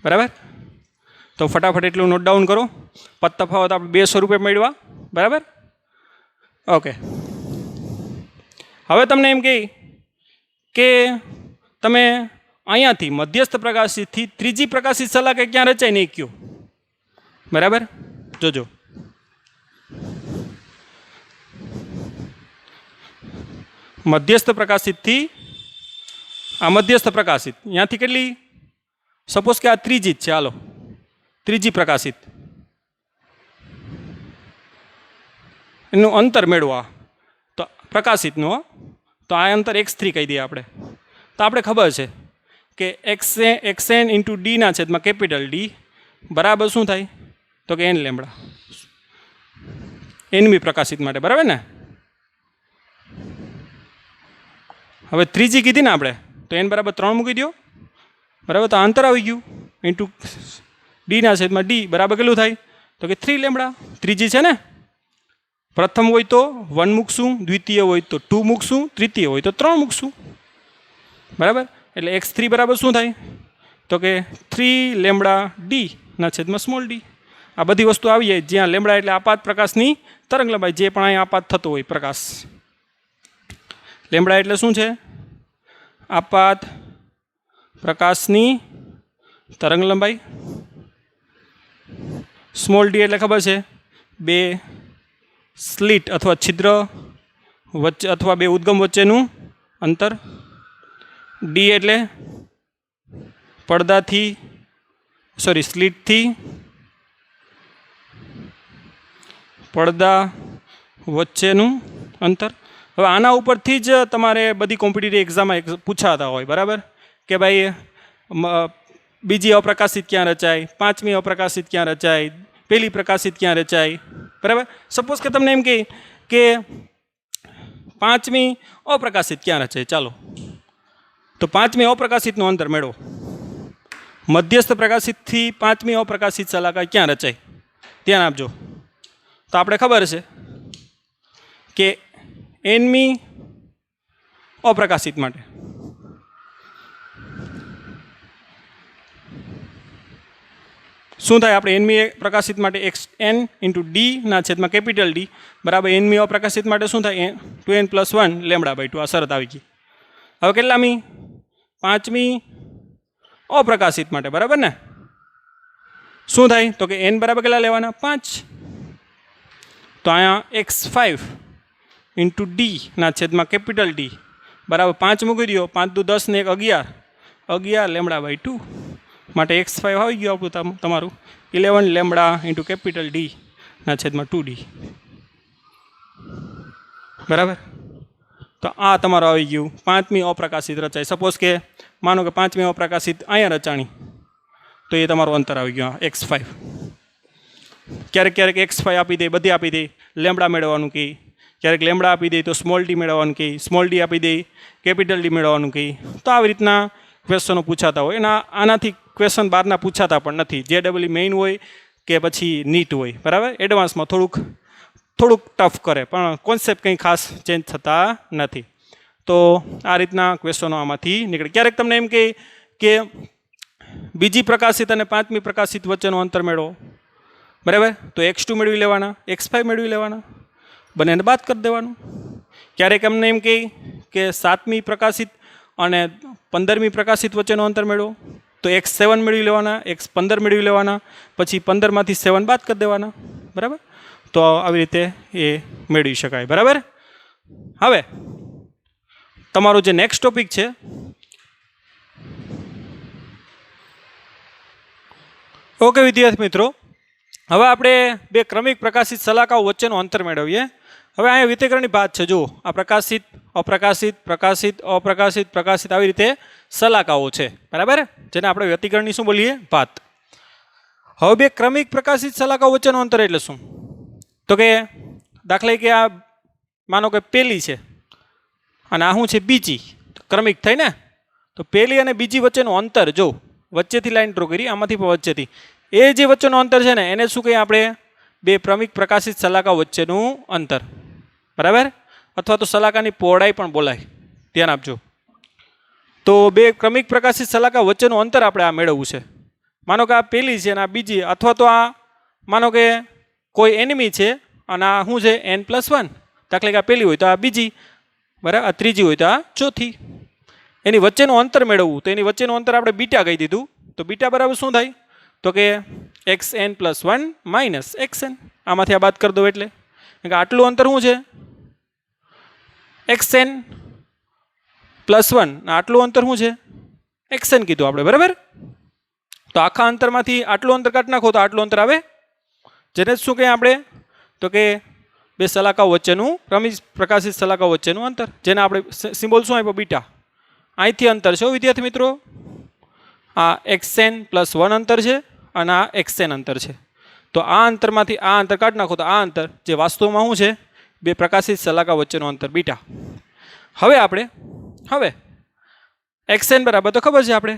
બરાબર. તો ફટાફટ એટલું નોટ ડાઉન કરો. તફાવત આપણે 2 સ્વરૂપે મેળવા, બરાબર. ઓકે, હવે તમને એમ કહે કે તમે અહીંયાથી મધ્યસ્થ પ્રકાશિતથી ત્રીજી પ્રકાશિત સલાકે ક્યાં રચાય નહીં કયો, બરાબર. જોજો, મધ્યસ્થ પ્રકાશિતથી આ મધ્યસ્થ પ્રકાશિત અહીંયાથી કેટલી, સપોઝ કે આ ત્રીજી જ છે, હાલો ત્રીજી પ્રકાશિત, એનું અંતર મેળવા તો પ્રકાશિતનું, તો આ અંતર x3 કહી દઈએ આપણે. તો આપણે ખબર છે કે xn ઇન્ટુ D ના છેદમાં કેપિટલ D બરાબર શું થાય? તો કે n લેમ્બડા, nમી પ્રકાશિત માટે, બરાબર ને. હવે ત્રીજી કીધી ને આપણે, તો n બરાબર 3 મૂકી દો, બરાબર. તો અંતર આવી ગયું ઇન્ટુ D ના છેદમાં D બરાબર કેટલું થાય? તો કે 3 લેમ્બડા. ત્રીજી છે ને, પ્રથમ હોય તો 1 મૂકશું, દ્વિતીય હોય તો 2 મૂકશું, તૃતીય હોય તો 3 મૂકશું, બરાબર. એટલે x3 બરાબર શું થાય? તો કે 3 લેમ્બડા D ના છેદમાં સ્મોલ d. આ બધી વસ્તુ આવી જાય જ્યાં લેમ્બડા એટલે આપાત પ્રકાશની તરંગ લંબાઈ, જે પણ અહીં આપાત થતો હોય પ્રકાશ. લેમ્બડા એટલે શું છે? આપાત પ્રકાશની તરંગ લંબાઈ. સ્મોલ d એટલે ખબર છે 2 સ્લિટ અથવા છિદ્ર વચ્ચે અથવા બે ઉદ્ગમ વચ્ચેનું અંતર, ડી એટલે પડદાથી સ્લિટથી પડદા વચ્ચેનું અંતર. હવે આના ઉપરથી જ તમારે બધી કોમ્પિટિટિવ એક્ઝામમાં પૂછાતા હોય, બરાબર, કે ભાઈ બીજી અપ્રકાશિત ક્યાં રચાય, પાંચમી અપ્રકાશિત ક્યાં રચાય, પહેલી પ્રકાશિત ક્યાં રચાય, બરાબર. સપોઝ કે તમને એમ કહે કે પાંચમી અપ્રકાશિત ક્યાં રચાય, ચાલો તો પાંચમી અપ્રકાશિતનું અંતર મેળવો. મધ્યસ્થ પ્રકાશિતથી પાંચમી અપ્રકાશિત સલાકા ક્યાં રચાય, ધ્યાન આપજો. તો આપણે ખબર છે કે એનમી અપ્રકાશિત માટે શું થાય, આપણે એનમી પ્રકાશિત માટે એક્સ એન ઇન્ટુ ડી ના છેદમાં કેપિટલ ડી બરાબર એનમી અપ્રકાશિત માટે શું થાય 2n+1 લેમડા/2. આ શરત આવી ગઈ. હવે કેટલામી, પાંચમી અપ્રકાશિત માટે, બરાબર ને. શું થાય તો કે એન બરાબર કેટલા લેવાના, 5. તો અહીંયા x5 ઇન્ટુ ડી ના છેદમાં કેપિટલ ડી બરાબર 5 મૂકી દો, 5 દુ 10 ને 1 11 લેમડા/2 માટે x5 આવી ગયું આપણું તમારું 11 લેમડા ઇન્ટુ કેપિટલ ડી ના છેદમાં 2d, બરાબર. તો આ તમારું આવી ગયું પાંચમી અપ્રકાશિત રચાય. સપોઝ કે માનો કે પાંચમી અપ્રકાશિત અહીંયા રચાણી, તો એ તમારું અંતર આવી ગયું x5. ક્યારેક x5 આપી દે, બધી આપી દે, લેમડા મેળવવાનું કહે. ક્યારેક લેમડા આપી દે તો સ્મોલ ડી મેળવવાનું કહે, સ્મોલ ડી આપી દે કેપિટલ ડી મેળવવાનું કહે. તો આવી રીતના ક્વેશ્ચનો પૂછાતા હોય. એના આનાથી ક્વેશ્ચન બહારના પૂછાતા પણ નથી. JEE મેઇન હોય કે પછી નીટ હોય, બરાબર, એડવાન્સમાં થોડુંક ટફ કરે, પણ કોન્સેપ્ટ કંઈ ખાસ ચેન્જ થતા નથી. તો આ રીતના ક્વેશ્ચનો આમાંથી નીકળે. ક્યારેક તમને એમ કહે કે બીજી પ્રકાશિત અને પાંચમી પ્રકાશિત વચ્ચેનું અંતર મેળવો, બરાબર, તો x2 મેળવી લેવાના, x5 મેળવી લેવાના, બંનેને બાદ કરી દેવાનું. ક્યારેક અમને એમ કહે કે સાતમી પ્રકાશિત અને 15મી પ્રકાશિત વચ્ચેનું અંતર મેળવો, તો x7 મેળવી લેવાના, x15 મેળવી લેવાના, પછી 15માંથી 7 બાદ કરી દેવાના, બરાબર. તો આવી રીતે એ મેળવી શકાય, બરાબર. હવે તમારો જે નેક્સ્ટ ટોપિક છે ઓકે વિદ્યાર્થી મિત્રો, હવે આપણે બે ક્રમિક પ્રકાશિત સલાકાઓ વચ્ચેનું અંતર મેળવીએ. હવે અહીંયા વ્યતિકરણની ભાત છે, જુઓ આ પ્રકાશિત અપ્રકાશિત પ્રકાશિત અપ્રકાશિત પ્રકાશિત આવી રીતે સલાકાઓ છે, બરાબર, જેને આપણે વ્યતિકરણની શું બોલીએ, ભાત. હવે બે ક્રમિક પ્રકાશિત સલાકાઓ વચ્ચેનું અંતર એટલે શું, તો કે દાખલા કે આ માનો કે પહેલી છે અને આ શું છે બીજી, ક્રમિક થઈ ને. તો પહેલી અને બીજી વચ્ચેનું અંતર, જો વચ્ચેથી લાઈન ડ્રો કરી, આમાંથી પણ વચ્ચેથી, એ જે વચ્ચેનું અંતર છે ને એને શું કહીએ આપણે, બે ક્રમિક પ્રકાશિત સલાકા વચ્ચેનું અંતર, બરાબર, અથવા તો સલાકાની પહોળાઈ પણ બોલાય, ધ્યાન આપજો. તો બે ક્રમિક પ્રકાશિત સલાકા વચ્ચેનું અંતર આપણે આ મેળવવું છે. માનો કે આ પહેલી છે અને આ બીજી, અથવા તો આ માનો કે કોઈ એનિમી છે અને આ શું છે n+1, દાખલા કે આ પહેલી હોય તો આ બીજી, બરાબર, આ ત્રીજી હોય તો આ ચોથી. એની વચ્ચેનું અંતર મેળવવું, તો એની વચ્ચેનું અંતર આપણે બીટા કહી દીધું. તો બીટા બરાબર શું થાય, તો કે xn+1 - xn, આમાંથી આ બાદ કરી દો એટલે આટલું અંતર શું છે xn+1, આટલું અંતર શું છે xn કીધું આપણે, બરાબર. તો આખા અંતરમાંથી આટલું અંતર કાઢી નાખો તો આટલું અંતર આવે, જેને શું કહીએ આપણે, તો કે બે સલાકાઓ વચ્ચેનું ક્રમિક પ્રકાશિત સલાકાઓ વચ્ચેનું અંતર, જેને આપણે સિમ્બોલ શું આપ્યો, બીટા. અહીંથી અંતર છે વિદ્યાર્થી મિત્રો, આ xn+1 અંતર છે અને આ xn અંતર છે. તો આ અંતરમાંથી આ અંતર કાઢી નાખો તો આ અંતર જે વાસ્તવમાં શું છે, બે પ્રકાશિત સલાકા વચ્ચેનું અંતર બીટા. હવે xn બરાબર તો ખબર છે, આપણે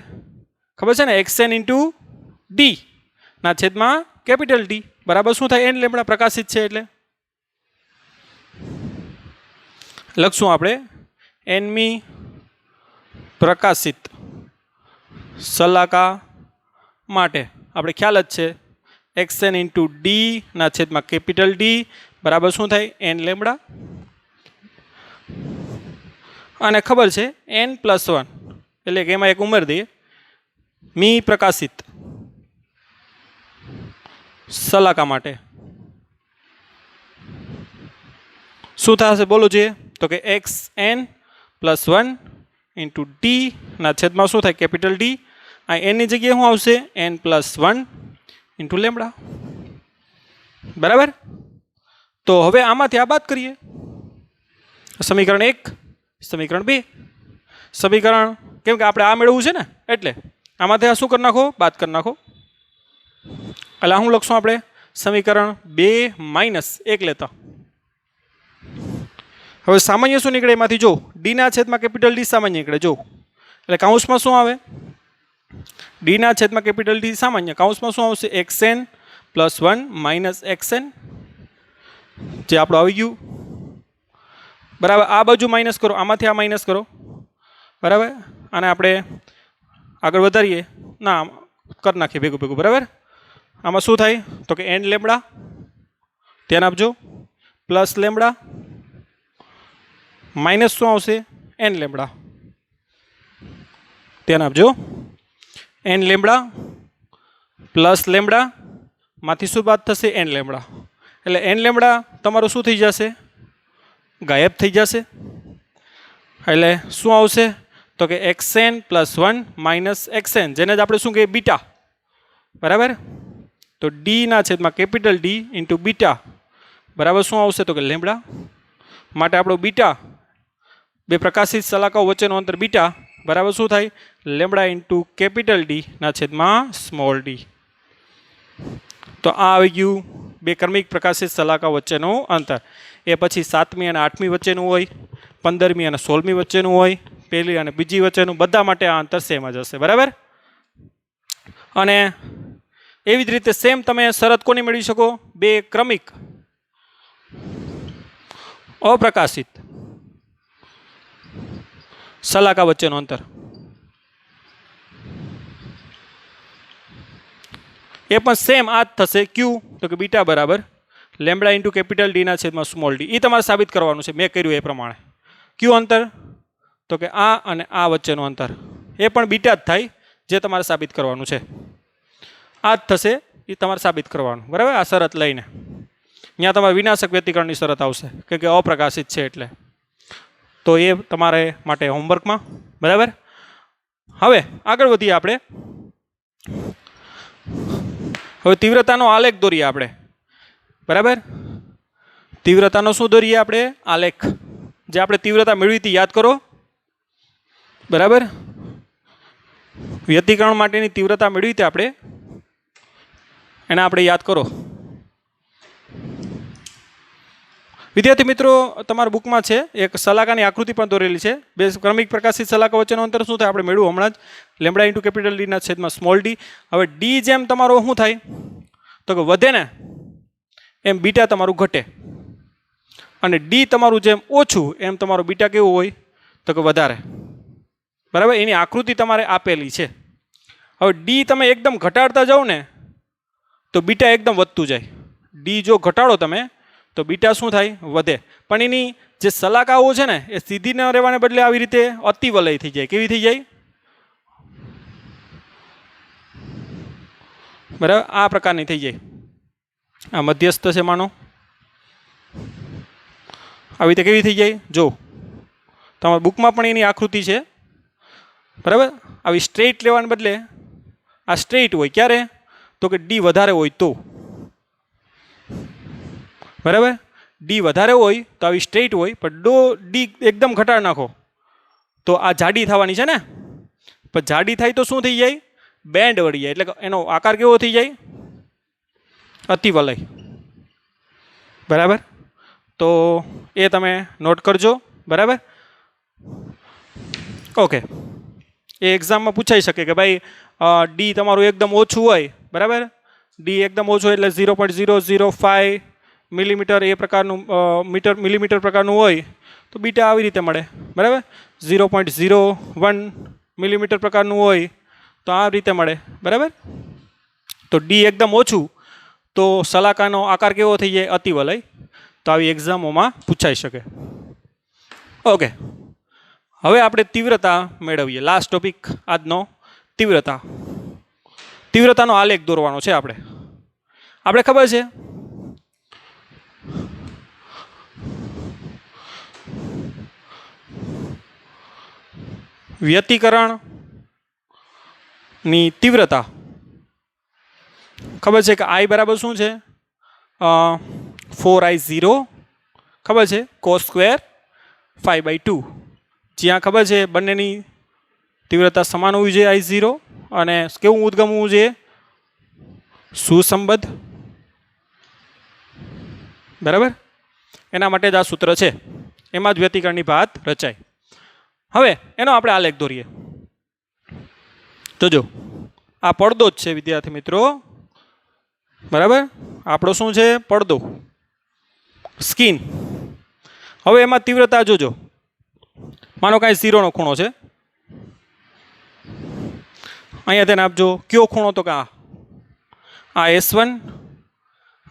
ખબર છે ને, xn ઇન્ટુ ડી ના છેદમાં કેપિટલ ડી બરાબર શું થાય, n લેમડા પ્રકાશિત છે એટલે લખશું આપણે nમી પ્રકાશિત સલાકા માટે આપણે ખ્યાલ જ છે xn ઇન્ટુ ડી ના છેદમાં કેપિટલ ડી બરાબર શું થાય, n લેમડા, અને ખબર છે n+1 એટલે કે એમાં એક ઉમેર દઈએ, મી પ્રકાશિત સલાકા માટે શું થશે બોલો જોઈએ? તો કે X N plus 1 into D ના છેદમાં શું થાય? Capital D. આ એનની જગ્યાએ શું આવશે? N plus 1 into lambda. બરાબર. તો હવે આમાંથી આ બાદ કરીએ. સમીકરણ 1, સમીકરણ 2, સમીકરણ, કેમ કે આપણે આ મેળવવું છે ને, એટલે આમાંથી આ શું કરી નાખો? બાદ કરી નાખો. એટલે શું લખશું આપણે? સમીકરણ 2 માઇનસ 1 લેતા. હવે સામાન્ય શું નીકળે એમાંથી? જો ડીના છેદમાં કેપિટલ ડી સામાન્ય નીકળે. જો એટલે કાઉન્સમાં શું આવે? ડીના છેદમાં કેપિટલ ડી સામાન્ય. કાઉન્સમાં શું આવશે? એક્સએન પ્લસ 1 માઇનસ એક્સએન, જે આપણું આવી ગયું. બરાબર. આ બાજુ માઇનસ કરો, આમાંથી આ માઇનસ કરો. બરાબર. અને આપણે આગળ વધારીએ, ના કરી નાખીએ ભેગું ભેગું. બરાબર. આમાં શું થાય? તો કે એન લેમડા, ધ્યાન આપજો, પ્લસ લેમડા માઇનસ શું આવશે? એન લેમડા, ધ્યાન આપજો. એન લેમડા પ્લસ લેમડા માંથી શું બાદ થશે? N lambda. એટલે એન લેમડા તમારું શું થઈ જશે? ગાયબ થઈ જશે. એટલે શું આવશે? તો કે એક્સએન પ્લસ 1 માઇનસ એક્સએન, જેને જ આપણે શું કહીએ? બીટા. બરાબર. તો ડીના છેદમાં કેપિટલ ડી ઇન્ટુ બીટા બરાબર શું આવશે? તો કે લેમડા. માટે આપણો બીટા, બે પ્રકાશિત સલાકાઓ વચ્ચેનું અંતર બીટા બરાબર શું થાય? લેમડા ઇન્ટુ કેપિટલ ડી ના છેદમાં સ્મોલ ડી. તો આ આવી ગયું બે ક્રમિક પ્રકાશિત સલાકાઓ વચ્ચેનું અંતર. એ પછી 7મી અને 8મી વચ્ચેનું હોય, 15મી અને 16મી વચ્ચેનું હોય, પહેલી અને બીજી વચ્ચેનું, બધા માટે આ અંતર સેમ જ હશે. બરાબર. અને એવી જ રીતે સેમ તમે શરત કોની મેળવી શકો? બે ક્રમિક અપ્રકાશિત સલાકા વચ્ચેનું અંતર. એ પણ સેમ આ જ થશે. ક્યુ? તો કે બીટા બરાબર લેમડા ઇન્ટુ કેપિટલ ડીના છેદમાં સ્મોલ ડી. એ તમારે સાબિત કરવાનું છે, મેં કર્યું એ પ્રમાણે. ક્યુ અંતર? તો કે આ અને આ વચ્ચેનું અંતર, એ પણ બીટા જ થાય, જે તમારે સાબિત કરવાનું છે. આ જ થશે, એ તમારે સાબિત કરવાનું. બરાબર. આ શરત લઈને ત્યાં તમારે વિનાશક વ્યતિકરણની શરત આવશે, કે અપ્રકાશિત છે એટલે. તો એ તમારે માટે હોમવર્કમાં. બરાબર. હવે આગળ વધીએ આપણે. હવે તીવ્રતાનો આલેખ દોરીએ આપણે. બરાબર. તીવ્રતાનો શું દોરીએ આપણે? આલેખ. જે આપણે તીવ્રતા મેળવી હતી યાદ કરો. બરાબર. વ્યતિકરણ માટેની તીવ્રતા મેળવી હતી આપણે, એને આપણે યાદ કરો. વિદ્યાર્થી મિત્રો, તમારા બુકમાં છે એક સલાકાની આકૃતિ પણ દોરેલી છે. બે ક્રમિક પ્રકાશિત સલાકા વચ્ચેનું અંતર શું થાય? આપણે મેળવ્યું હમણાં જ, લેમડા ઇન્ટુ કેપિટલ ડીના છેદમાં સ્મોલ ડી. હવે ડી જેમ તમારો શું થાય? તો કે વધે ને એમ બીટા તમારું ઘટે, અને ડી તમારું જેમ ઓછું એમ તમારું બીટા કેવું હોય? તો કે વધારે. બરાબર. એની આકૃતિ તમારે આપેલી છે. હવે ડી તમે એકદમ ઘટાડતા જાઓ ને તો બીટા એકદમ વધતું જાય. ડી જો ઘટાડો તમે તો બીટા શું થાય? વધે. પણ એની જે સલાકાઓ છે ને એ સીધી ન રહેવાને બદલે આવી રીતે અતિવલય થઈ જાય. કેવી થઈ જાય? બરાબર. આ પ્રકારની થઈ જાય. આ મધ્યસ્થ છે માનો, આવી રીતે કેવી થઈ જાય? જો તમારા બુકમાં પણ એની આકૃતિ છે. બરાબર. આવી સ્ટ્રેટ લેવાને બદલે આ સ્ટ્રેટ હોય. ક્યારે? તો કે ડી વધારે હોય તો. બરાબર. ડી વધારે હોય તો આવી સ્ટ્રેટ હોય, પણ ડી એકદમ ઘટાડી નાખો તો આ જાડી થવાની છે ને. પણ જાડી થાય તો શું થઈ જાય? બેન્ડ વળી જાય. એટલે એનો આકાર કેવો થઈ જાય? અતિવલય. બરાબર. તો એ તમે નોટ કરજો. બરાબર. ઓકે. એ એક્ઝામમાં પૂછાઈ શકે કે ભાઈ ડી તમારું એકદમ ઓછું હોય. બરાબર. ડી એકદમ ઓછું એટલે 0.005 મિલીમીટર એ પ્રકારનું મિલીમીટર પ્રકારનું હોય તો બીટા આવી રીતે મળે. બરાબર. 0.01 મિલીમીટર પ્રકારનું હોય તો આ રીતે મળે. બરાબર. તો ડી એકદમ ઓછું તો સલાકાનો આકાર કેવો થઈ જાય? અતિવલય. તો આવી એક્ઝામોમાં પૂછાઈ શકે. ઓકે. હવે આપણે તીવ્રતા મેળવીએ. લાસ્ટ ટોપિક આજનો તીવ્રતા. તીવ્રતાનો આલેખ દોરવાનો છે આપણે. આપણે ખબર છે વ્યતિકરણની તીવ્રતા ખબર છે કે I બરાબર શું છે 4I0 ખબર છે cos સ્ક્વેર 5/2 જ્યાં ખબર છે બંનેની તીવ્રતા સમાન હોવી જોઈએ I0 અને કેવું ઉદ્ગમ હોવું જોઈએ સુસંબદ્ધ બરાબર એના માટે જ આ સૂત્ર છે એમાં જ વ્યતિકરણની ભાત રચાય હવે એનો આપણે આલેખ દોરીએ તો જો આ પડદો જ છે વિદ્યાર્થી મિત્રો બરાબર આપણો શું છે પડદો સ્કિન હવે એમાં તીવ્રતા જોજો માનો કાંઈ 0 નો ખૂણો છે અહીંયા તેને આપજો કયો ખૂણો તો કે આ S1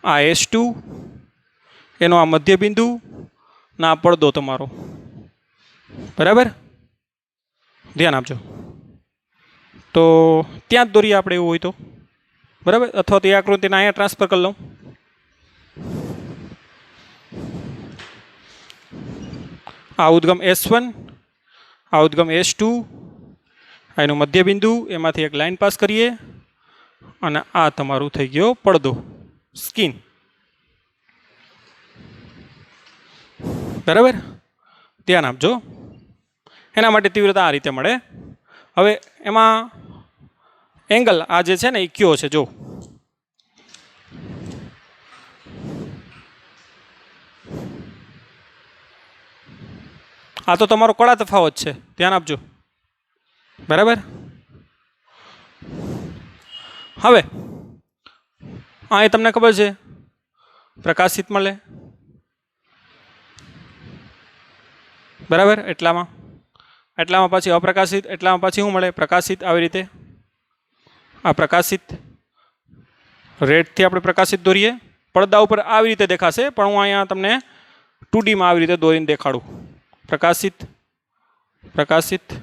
આ S2 એનો આ મધ્યબિંદુ ના પડદો તમારો બરાબર ધ્યાન આપજો તો ત્યાં જ દોરીએ આપણે એવું હોય તો બરાબર અથવા તો એ આકૃતિને અહીંયા ટ્રાન્સફર કરી લઉં આ ઉદ્ગમ S1 આ ઉદ્ગમ S2 એનું મધ્યબિંદુ એમાંથી એક લાઈન પાસ કરીએ અને આ તમારું થઈ ગયો પડદો સ્કિન બરાબર ધ્યાન આપજો એના માટે તીવ્રતા આ રીતે મળે હવે એમાં એંગલ આ જે છે ને એ કયો છે જો આ તો તમારો કડા તફાવત છે ધ્યાન આપજો બરાબર હવે અહીં તમને ખબર છે પ્રકાશિત મળે બરાબર એટલામાં પછી અપ્રકાશિત એટલામાં પછી શું મળે પ્રકાશિત આવી રીતે આ પ્રકાશિત રેડથી આપણે પ્રકાશિત દોરીએ પડદા ઉપર આવી રીતે દેખાશે પણ હું અહીંયા તમને 2Dમાં આવી રીતે દોરીને દેખાડું પ્રકાશિત પ્રકાશિત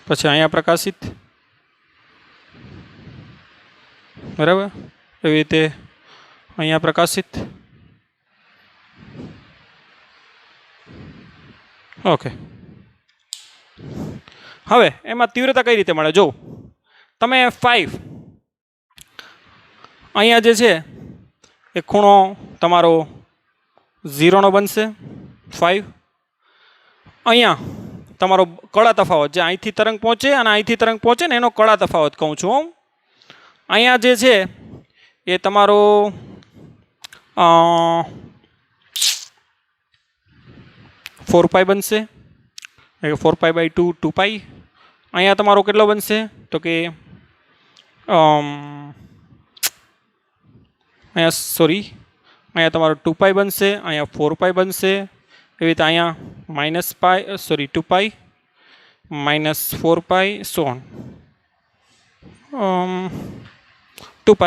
પછી અહીંયા પ્રકાશિત બરાબર એવી રીતે અહીંયા પ્રકાશિત ઓકે હવે એમાં તીવ્રતા કઈ રીતે મળે જો તમે 5 અહીંયા જે છે એ ખૂણો તમારો 0 નો બનશે 5 અહીંયા તમારો કડા તફાવત જે અહીંથી તરંગ પહોંચે અને અહીંથી તરંગ પહોંચે ને એનો કડા તફાવત કહું છું હું અહીંયા જે છે એ તમારો 4π બનશે 4π/2 2π અહીંયા તમારો કેટલો બનશે તો કે અહીંયા સોરી અહીંયા તમારો 2π બનશે અહીંયા 4π બનશે એવી રીતે અહીંયા -π 2π -4π so on 2π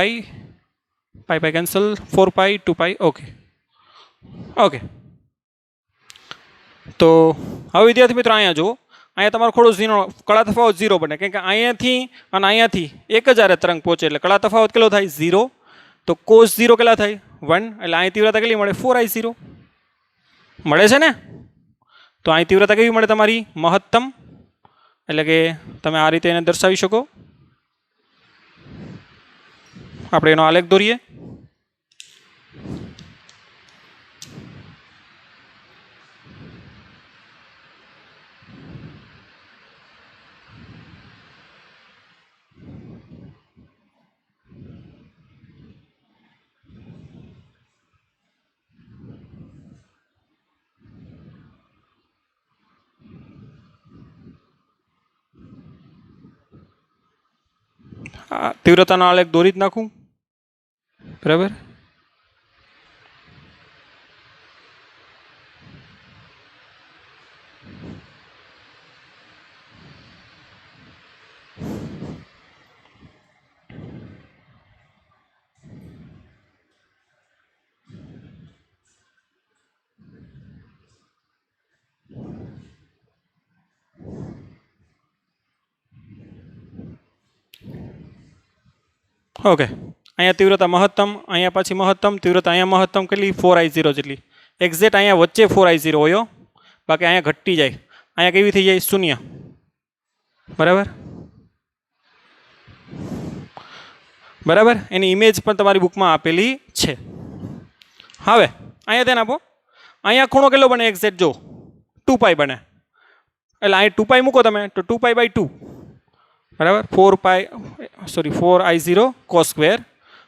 π કેન્સલ 4π 2π ઓકે તો હવે વિદ્યાર્થી મિત્રો અહીંયા જુઓ અહીંયા તમારો થોડો કળા તફાવત 0 બને કારણ કે અહીંયાથી અને અહીંયાથી એક જ હારે તરંગ પહોંચે એટલે કળા તફાવત કેટલો થાય 0 તો cos 0 કેટલા થાય 1 એટલે અહીં તીવ્રતા કેટલી મળે 4I0 મળે છે ને તો અહીં તીવ્રતા કેવી મળે તમારી મહત્તમ એટલે કે તમે આ રીતે એને દર્શાવી શકો આપણે એનો આલેખ દોરીએ તીવ્રતાનો આલેખ દોરી જ નાખું બરાબર ઓકે અહીંયા તીવ્રતા મહત્તમ અહીંયા પાછી મહત્તમ તીવ્રતા અહીંયા મહત્તમ કેટલી 4I0 જેટલી એક્ઝેક્ટ અહીંયા વચ્ચે 4I0 હોય બાકી અહીંયા ઘટી જાય, અહીંયા કેવી થઈ જાય? શૂન્ય. બરાબર બરાબર, એની ઇમેજ પણ તમારી બુકમાં આપેલી છે. હવે અહીંયા ધ્યાન આપો, અહીંયા ખૂણો કેટલો બને? એક્ઝેક્ટ જો 2π બને, એટલે અહીં 2π મૂકો તમે તો 2π/2 બરાબર, 4I0 cos સ્ક્વેર.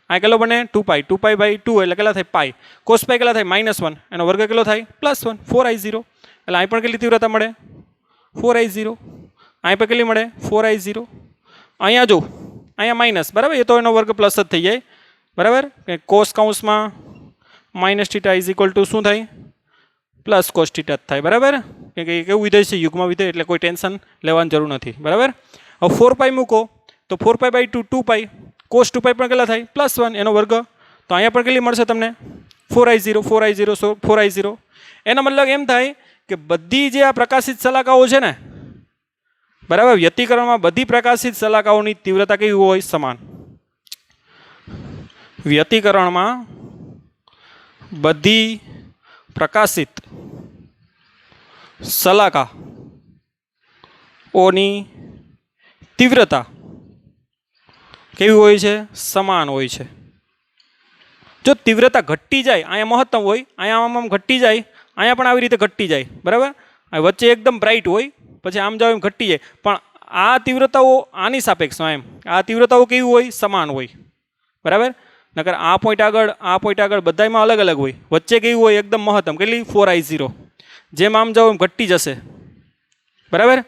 આ કેટલો બને? 2π. 2π/2 એટલે કેટલા થાય? પાઈ. cos પાઈ કેટલા થાય? -1. એનો વર્ગ કેટલો થાય? +1. 4I0. એટલે અહીં પણ કેટલી તીવ્રતા મળે? 4I0. અહીં પણ કેટલી મળે? 4I0. અહીંયા જો, અહીંયા માઇનસ, બરાબર, એ તો એનો વર્ગ પ્લસ જ થઈ જાય, બરાબર. કોસ કૌંસમાં -θ શું થાય? પ્લસ cos θ જ થાય, બરાબર. કે કેવું વિધેય છે? યુગ્મ વિધેય, એટલે કોઈ ટેન્શન લેવાની જરૂર નથી, બરાબર. હવે 4π મૂકો તો 4π/2 2π, cos 2π પણ કેટલા થાય? +1, એનો વર્ગ. તો અહીંયા પણ કેટલી મળશે તમને? 4I0. 4I0. એનો મતલબ એમ થાય કે બધી જે આ પ્રકાશિત શલાકાઓ છે ને, બરાબર, વ્યતિકરણમાં બધી પ્રકાશિત શલાકાઓની તીવ્રતા કેવી હોય? સમાન. વ્યતિકરણમાં બધી પ્રકાશિત શલાકાઓની તીવ્રતા કેવી હોય છે? સમાન હોય છે. જો તીવ્રતા ઘટી જાય, અહીંયા મહત્તમ હોય, અહીંયા આમ ઘટી જાય, અહીંયા પણ આવી રીતે ઘટી જાય, બરાબર. વચ્ચે એકદમ બ્રાઇટ હોય, પછી આમ જાવ એમ ઘટી જાય, પણ આ તીવ્રતાઓ આની સાપેક્ષમાં એમ આ તીવ્રતાઓ કેવી હોય? સમાન હોય, બરાબર. નકર આ પોઈન્ટ આગળ બધામાં અલગ અલગ હોય, વચ્ચે કેવી હોય? એકદમ મહત્તમ. કેટલી? 4I0. જેમ આમ જાવ એમ ઘટી જશે, બરાબર.